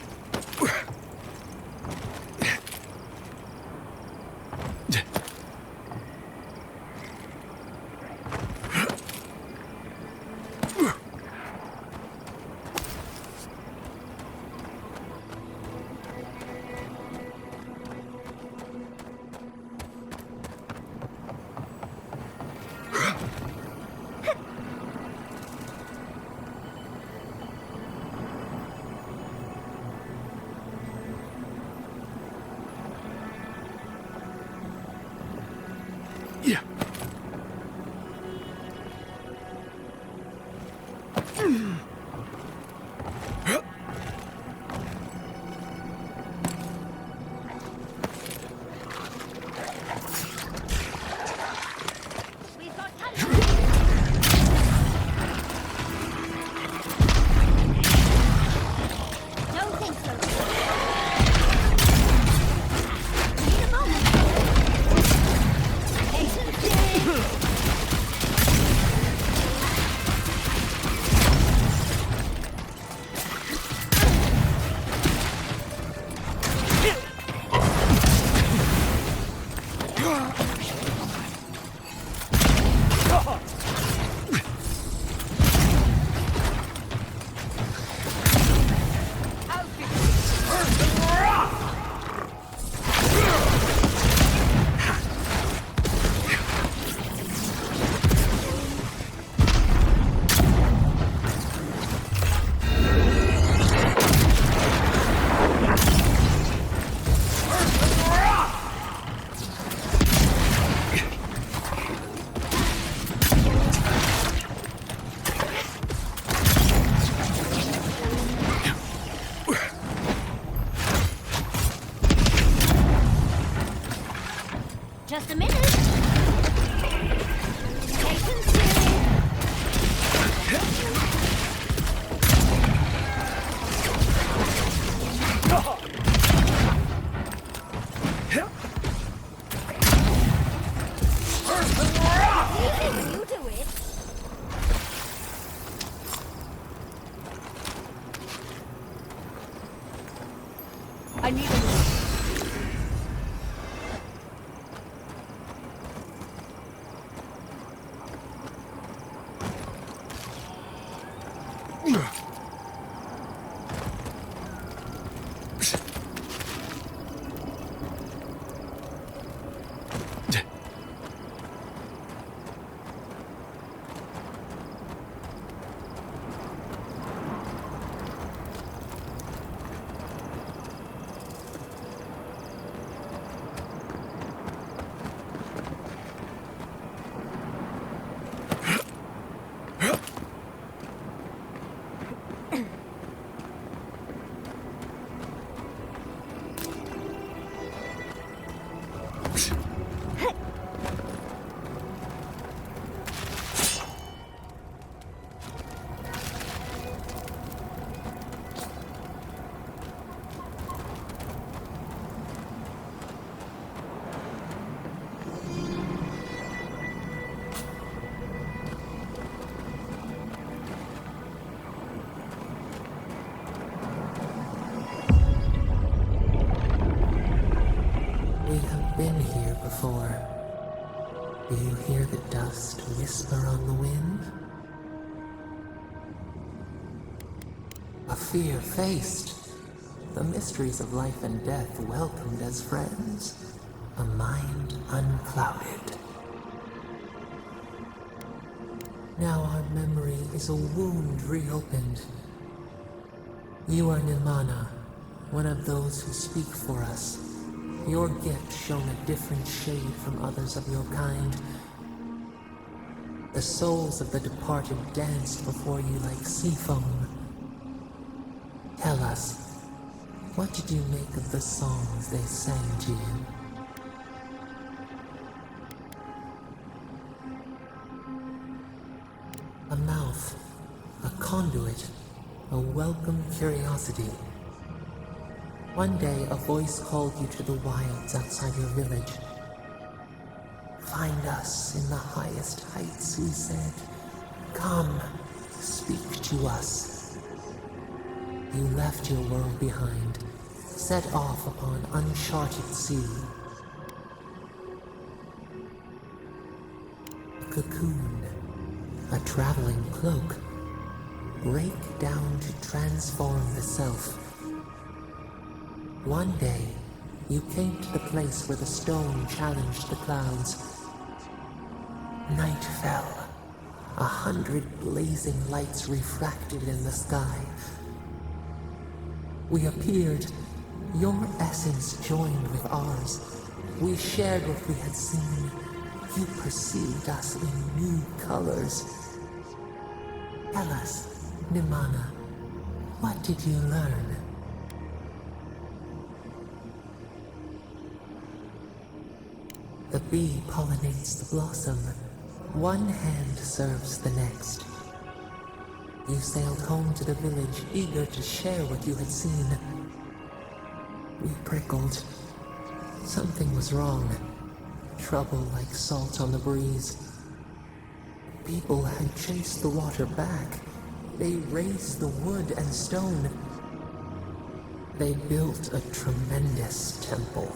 Yeah. Don't think so. Need a moment. Patience, Jimmy. Just a minute. Patience, Jimmy. You do it. I need a minute. We have been here before. Do you hear the dust whisper on the wind? A fear faced. The mysteries of life and death welcomed as friends. A mind unclouded. Now our memory is a wound reopened. You are Nirmana, one of those who speak for us. Your gift shone a different shade from others of your kind. The souls of the departed danced before you like sea foam. Tell us, What did you make of the songs they sang to you? A mouth, a conduit, a welcome curiosity. One day, a voice called you to the wilds outside your village. Find us in the highest heights, we said. Come, speak to us. You left your world behind, set off upon uncharted sea. A cocoon, a traveling cloak, break down to transform the self. One day, you came to the place where the stone challenged the clouds. Night fell. 100 blazing lights refracted in the sky. We appeared. Your essence joined with ours. We shared what we had seen. You perceived us in new colors. Tell us, Nimana, what did you learn? The bee pollinates the blossom. One hand serves the next. You sailed home to the village, eager to share what you had seen. We prickled. Something was wrong. Trouble like salt on the breeze. People had chased the water back. They raised the wood and stone. They built a tremendous temple.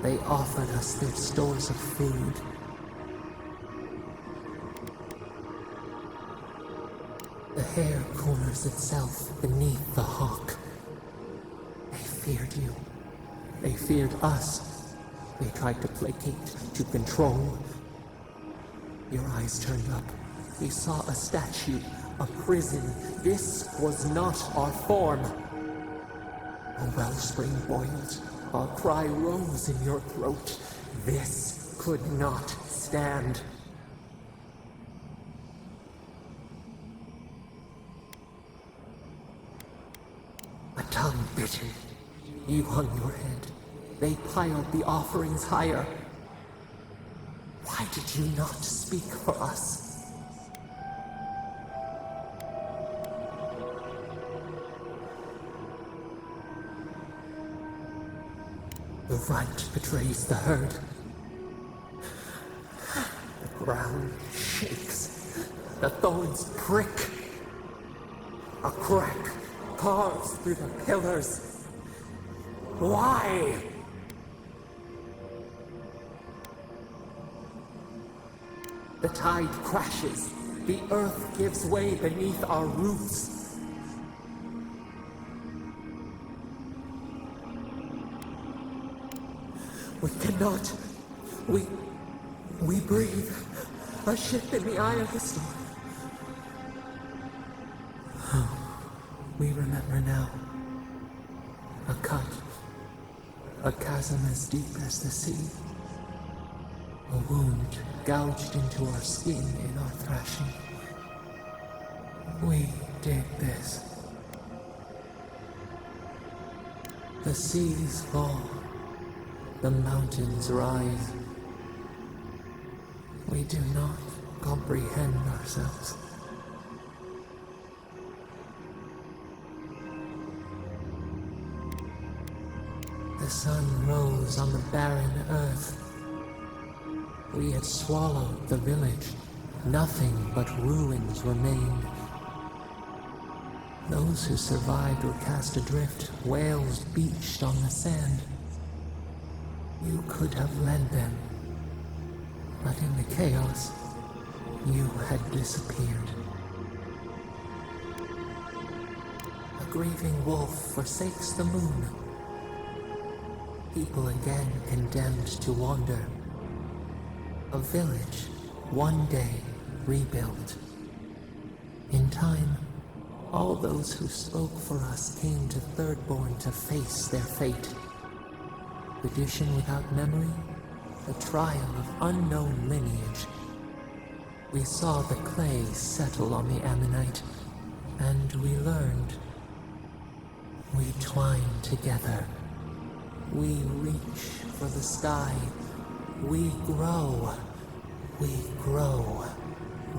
They offered us their stores of food. The hair corners itself beneath the hawk. They feared you. They feared us. They tried to placate, to control. Your eyes turned up. You saw a statue, a prison. This was not our form. A wellspring boiled. A cry rose in your throat. This could not stand. A tongue bitten. You hung your head. They piled the offerings higher. Why did you not speak for us? The runt betrays the herd. The ground shakes. The thorns prick. A crack carves through the pillars. Why? The tide crashes. The earth gives way beneath our roots. We cannot. We breathe. A ship in the eye of the storm. Oh, we remember now. A cut. A chasm as deep as the sea. A wound gouged into our skin in our thrashing. We did this. The seas fall. The mountains rise. We do not comprehend ourselves. The sun rose on the barren earth. We had swallowed the village. Nothing but ruins remained. Those who survived were cast adrift, whales beached on the sand. You could have led them, but in the chaos, you had disappeared. A grieving wolf forsakes the moon. People again condemned to wander. A village, one day, rebuilt. In time, all those who spoke for us came to Thirdborn to face their fate. Tradition without memory, a trial of unknown lineage. We saw the clay settle on the Ammonite, and we learned. We twine together. We reach for the sky. We grow. We grow.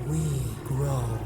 We grow.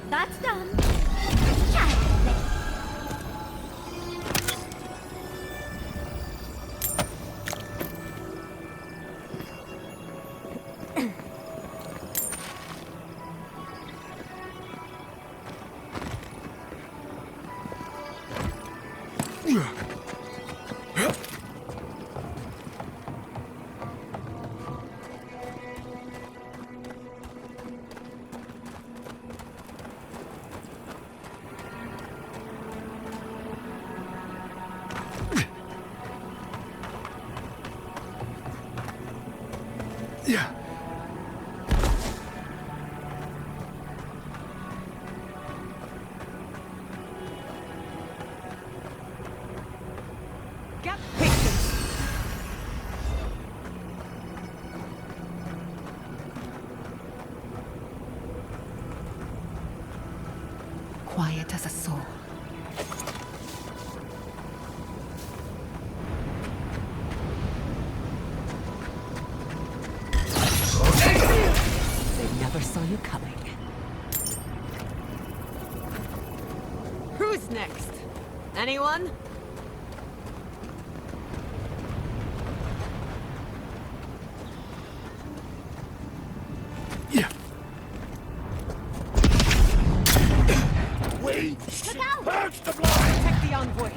That's done. Child's play. Yeah. Get patience! Quiet as a soul. Never saw you coming. Who's next? Anyone? Yeah. We Look out! purge the blind! Protect the envoy.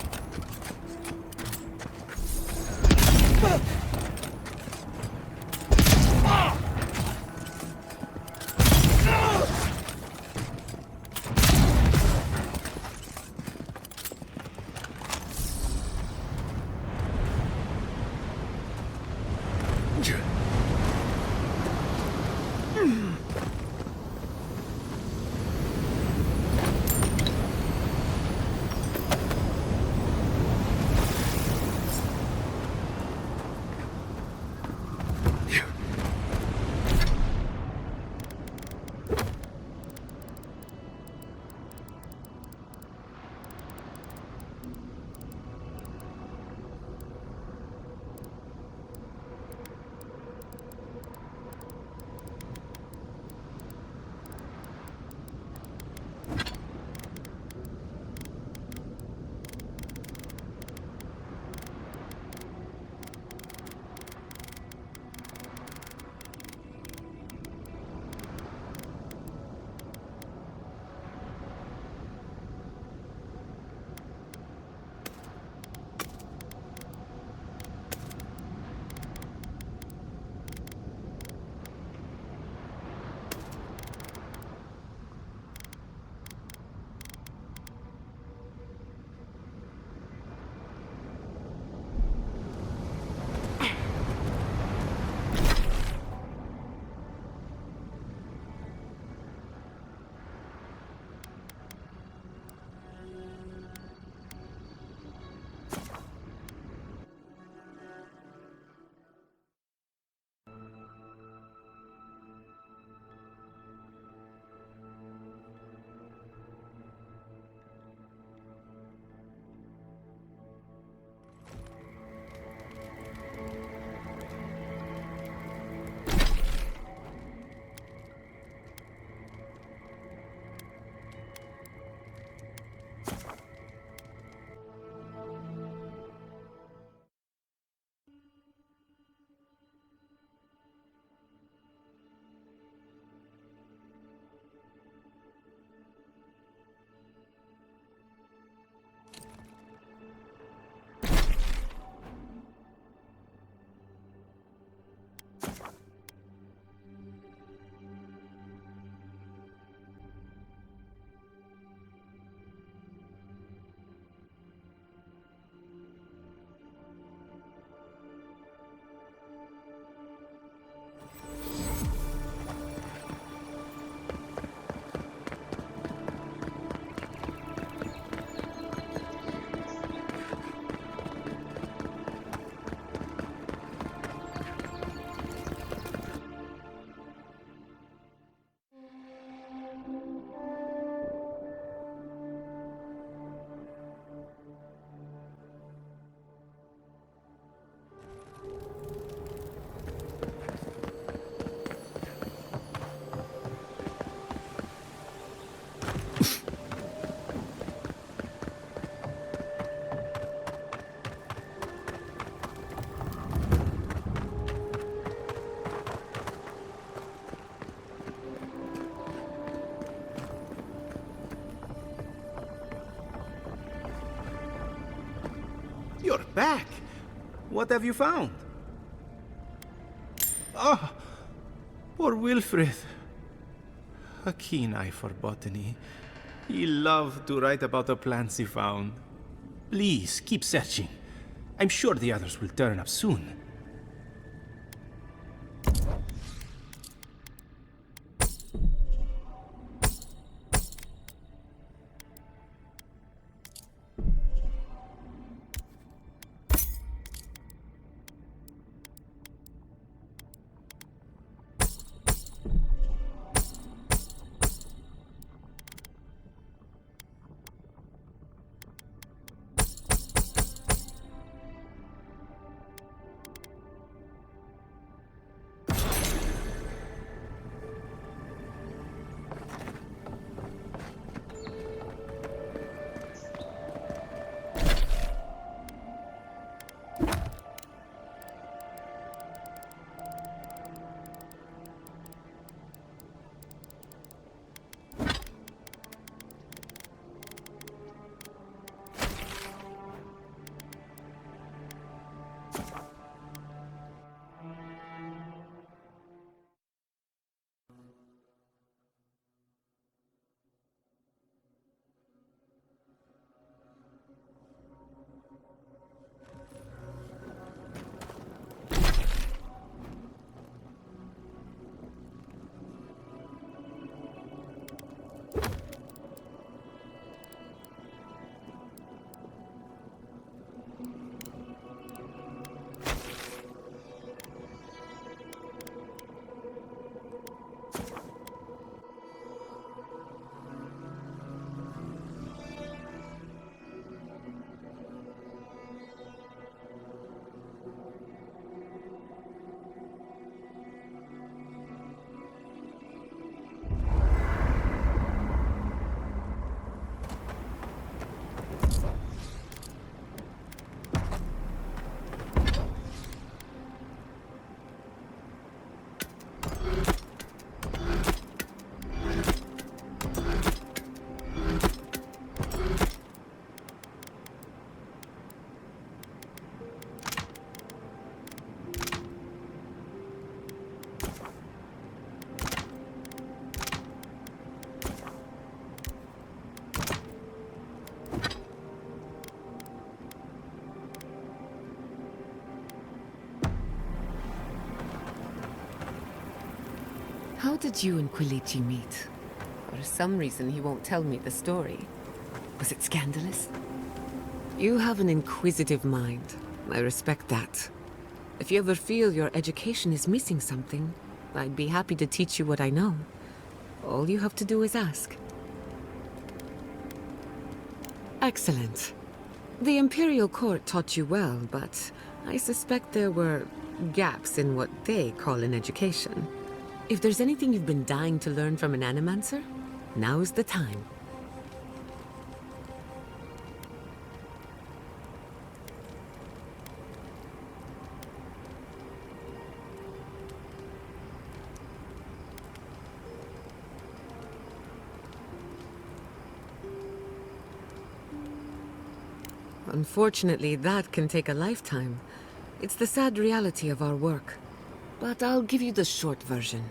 back. What have you found? Oh, poor Wilfred. A keen eye for botany. He loved to write about the plants he found. Please, keep searching. I'm sure the others will turn up soon. How did you and Quilici meet? For some reason, he won't tell me the story. Was it scandalous? You have an inquisitive mind. I respect that. If you ever feel your education is missing something, I'd be happy to teach you what I know. All you have to do is ask. Excellent. The Imperial Court taught you well, but I suspect there were gaps in what they call an education. If there's anything you've been dying to learn from an Animancer, now's the time. Unfortunately, that can take a lifetime. It's the sad reality of our work. But I'll give you the short version.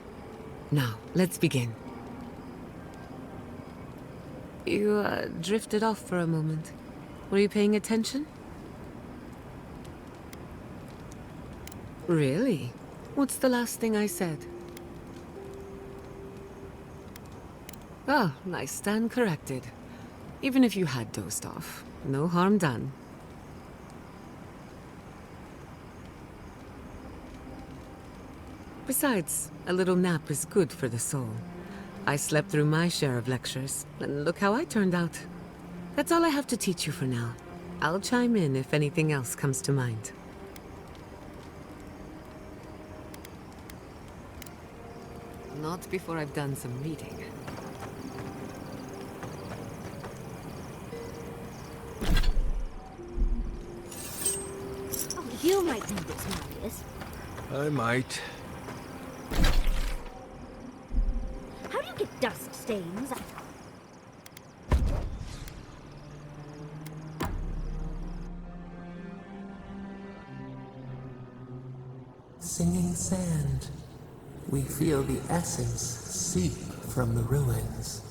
Now, let's begin. You, drifted off for a moment. Were you paying attention? Really? What's the last thing I said? Oh, I stand corrected. Even if you had dozed off, no harm done. Besides, a little nap is good for the soul. I slept through my share of lectures, and look how I turned out. That's all I have to teach you for now. I'll chime in if anything else comes to mind. Not before I've done some reading. Oh, you might know this, Marius. I might. How do you get dust stains? Singing sand. We feel the essence seep from the ruins.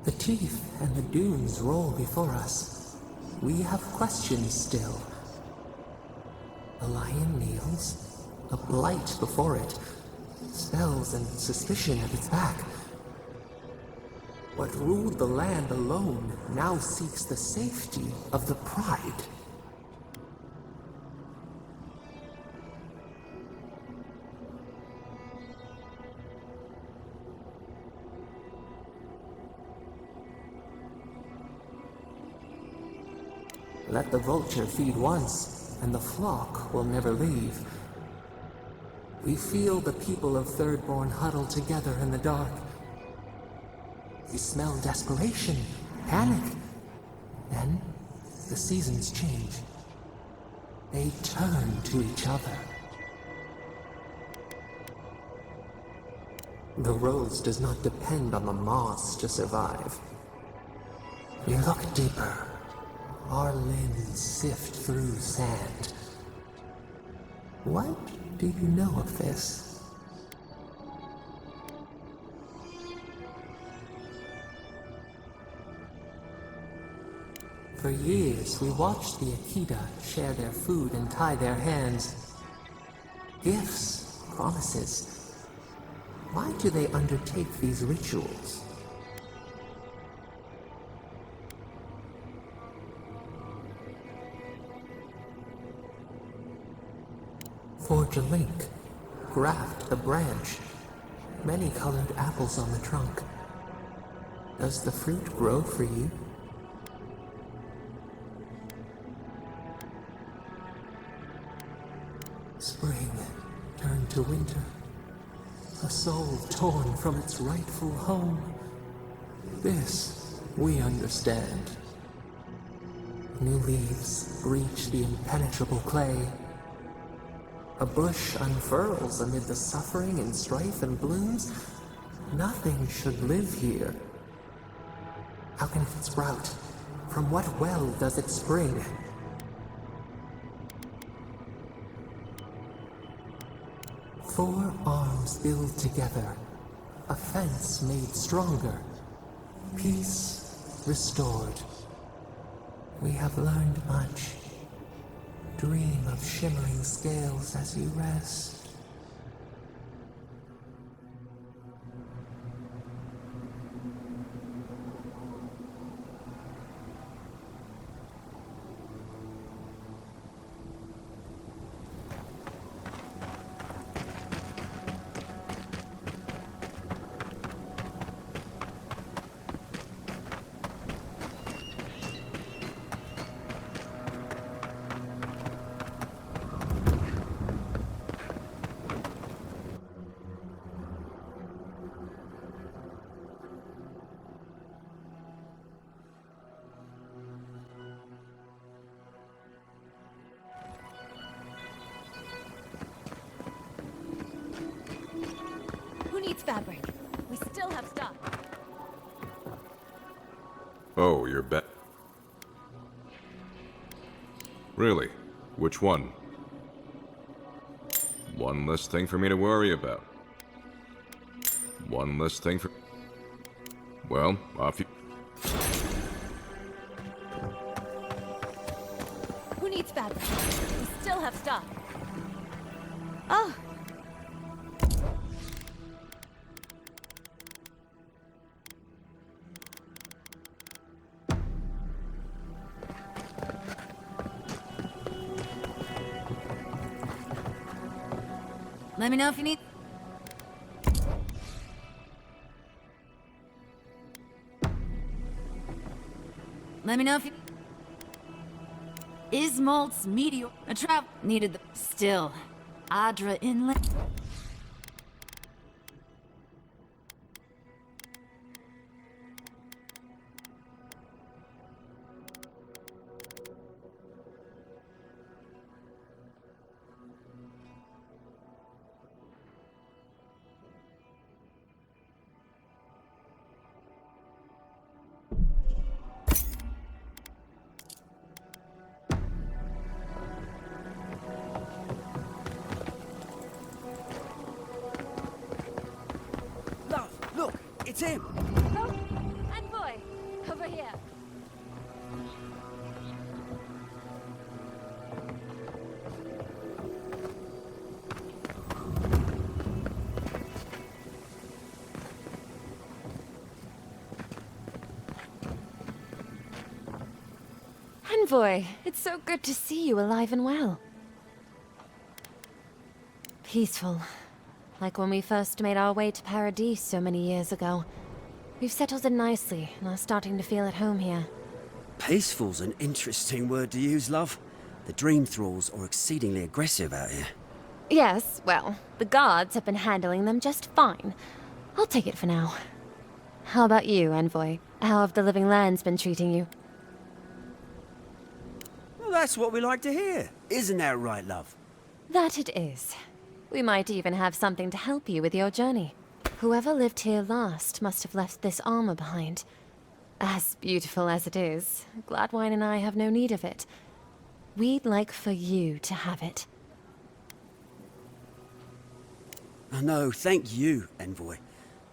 The teeth and the dunes roll before us. We have questions still. The lion kneels, a blight before it, spells and suspicion at its back. What ruled the land alone now seeks the safety of the pride. Let the vulture feed once, and the flock will never leave. We feel the people of Thirdborn huddle together in the dark. We smell desperation, panic. Then, the seasons change. They turn to each other. The rose does not depend on the moss to survive. We look deeper. Our limbs sift through sand. What do you know of this? For years, we watched the Akita share their food and tie their hands. Gifts, promises. Why do they undertake these rituals? Forge a link. Graft the branch. Many colored apples on the trunk. Does the fruit grow for you? Spring turned to winter. A soul torn from its rightful home. This we understand. New leaves breach the impenetrable clay. A bush unfurls amid the suffering and strife and blooms. Nothing should live here. How can it sprout? From what well does it spring? Four arms build together, a fence made stronger, peace restored. We have learned much. Dream of shimmering scales as you rest. Fabric. We still have stock. Oh, you're Really? Which one? One less thing for me to worry about. One less thing for... Well, off you... Who needs fabric? We still have stock. Oh! Let me know if you need... Let me know if you... Ismalt's meteor... A trap needed the... Still. Adra Inlet... It's him! Oh, Envoy! Over here. Envoy, it's so good to see you alive and well. Peaceful. Like when we first made our way to Paradise so many years ago. We've settled in nicely and are starting to feel at home here. Peaceful's an interesting word to use, love. The Dream Thralls are exceedingly aggressive out here. Yes, well, the guards have been handling them just fine. I'll take it for now. How about you, Envoy? How have the Living Lands been treating you? Well, that's what we like to hear. Isn't that right, love? That it is. We might even have something to help you with your journey. Whoever lived here last must have left this armor behind. As beautiful as it is, Gladwine and I have no need of it. We'd like for you to have it. Oh, no, thank you, Envoy,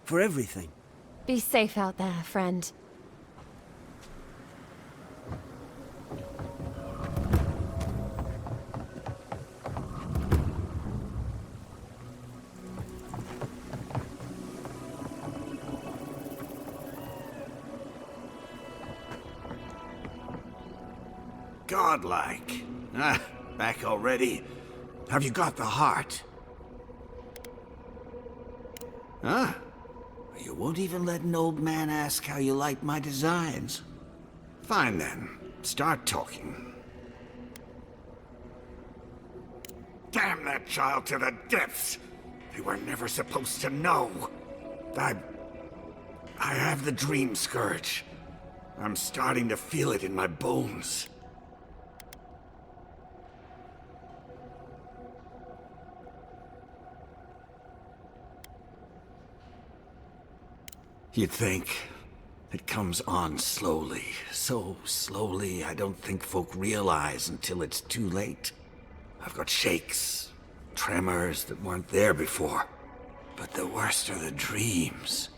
for everything. Be safe out there, friend. Godlike. Ah, back already? Have you got the heart? Huh? You won't even let an old man ask how you like my designs. Fine then. Start talking. Damn that child to the depths! They were never supposed to know. I have the Dream Scourge. I'm starting to feel it in my bones. You'd think it comes on slowly. So slowly, I don't think folk realize until it's too late. I've got shakes, tremors that weren't there before. But the worst are the dreams.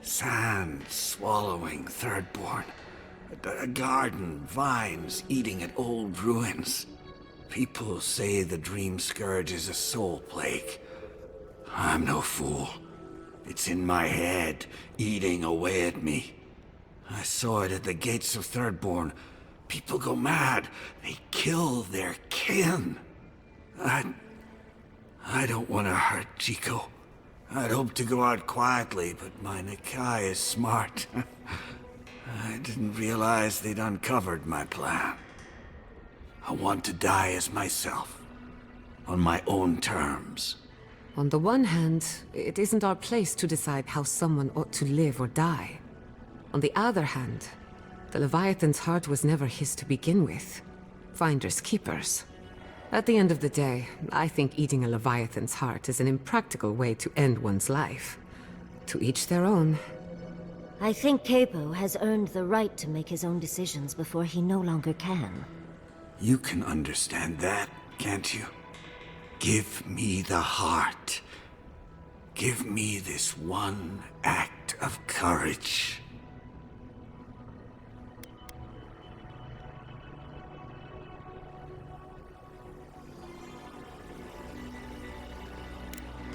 Sand swallowing Thirdborn. A garden, vines eating at old ruins. People say the Dream Scourge is a soul plague. I'm no fool. It's in my head, eating away at me. I saw it at the gates of Thirdborn. People go mad. They kill their kin. I don't want to hurt Chico. I'd hoped to go out quietly, but my Nikai is smart. I didn't realize they'd uncovered my plan. I want to die as myself. On my own terms. On the one hand, it isn't our place to decide how someone ought to live or die. On the other hand, the Leviathan's heart was never his to begin with. Finders keepers. At the end of the day, I think eating a Leviathan's heart is an impractical way to end one's life. To each their own. I think Capo has earned the right to make his own decisions before he no longer can. You can understand that, can't you? Give me the heart. Give me this one act of courage.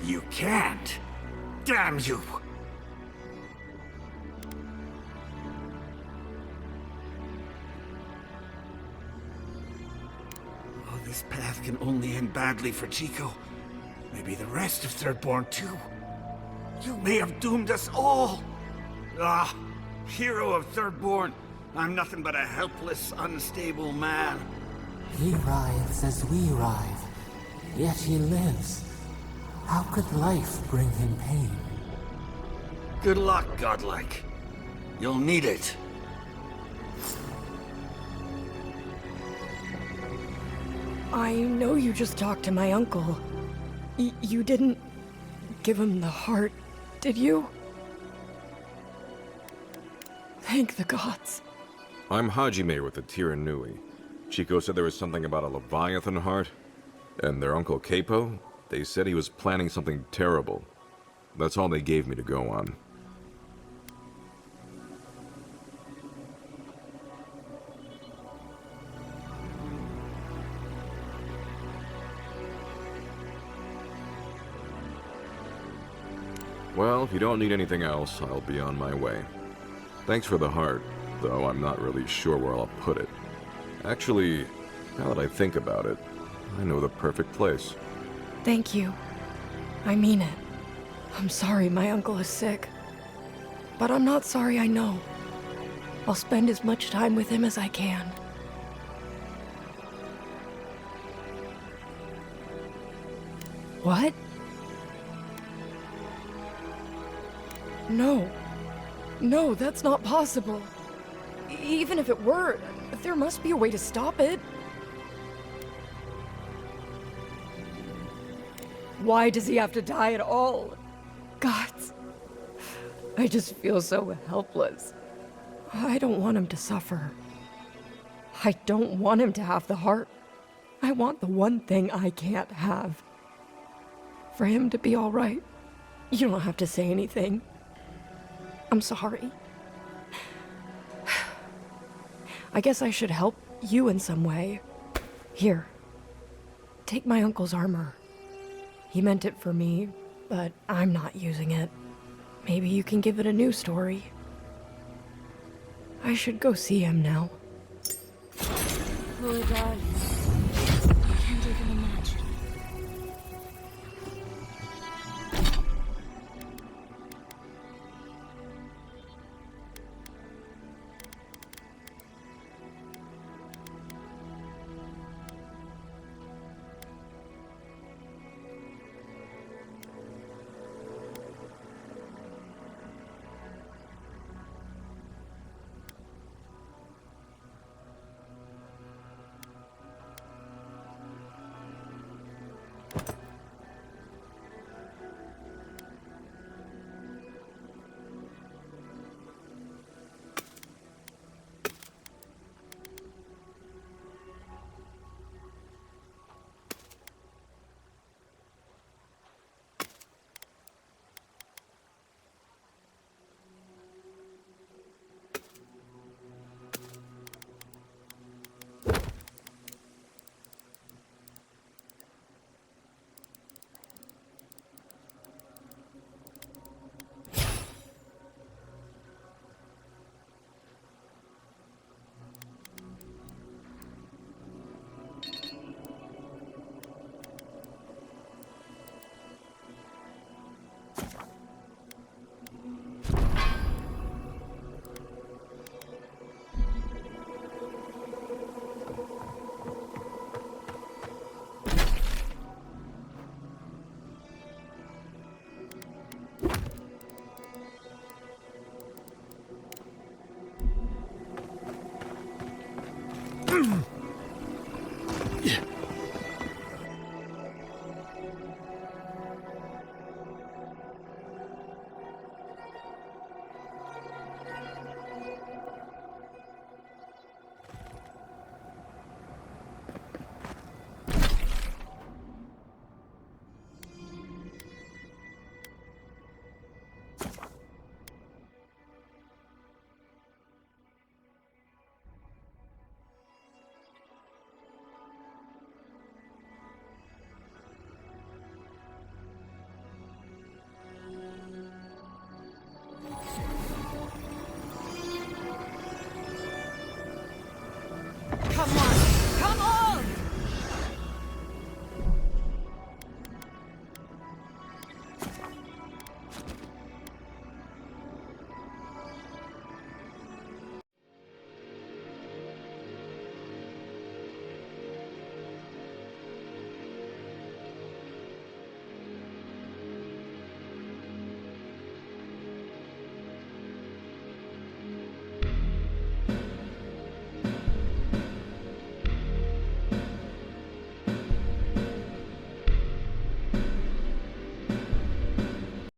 You can't. Damn you! This path can only end badly for Chico. Maybe the rest of Thirdborn too. You may have doomed us all! Ah, hero of Thirdborn. I'm nothing but a helpless, unstable man. He writhes as we writhe, yet he lives. How could life bring him pain? Good luck, Godlike. You'll need it. I know you just talked to my uncle. You didn't give him the heart, did you? Thank the gods. I'm Hajime with the Tiranui. Chico said there was something about a Leviathan heart. And their Uncle Capo, they said he was planning something terrible. That's all they gave me to go on. Well, if you don't need anything else, I'll be on my way. Thanks for the heart, though I'm not really sure where I'll put it. Actually, now that I think about it, I know the perfect place. Thank you. I mean it. I'm sorry my uncle is sick. But I'm not sorry, I know. I'll spend as much time with him as I can. What? No. No, that's not possible. Even if it were, there must be a way to stop it. Why does he have to die at all? Gods. I just feel so helpless. I don't want him to suffer. I don't want him to have the heart. I want the one thing I can't have. For him to be all right. You don't have to say anything. I'm sorry. I guess I should help you in some way. Here. Take my uncle's armor. He meant it for me, but I'm not using it. Maybe you can give it a new story. I should go see him now. Poor darling. I can't even imagine.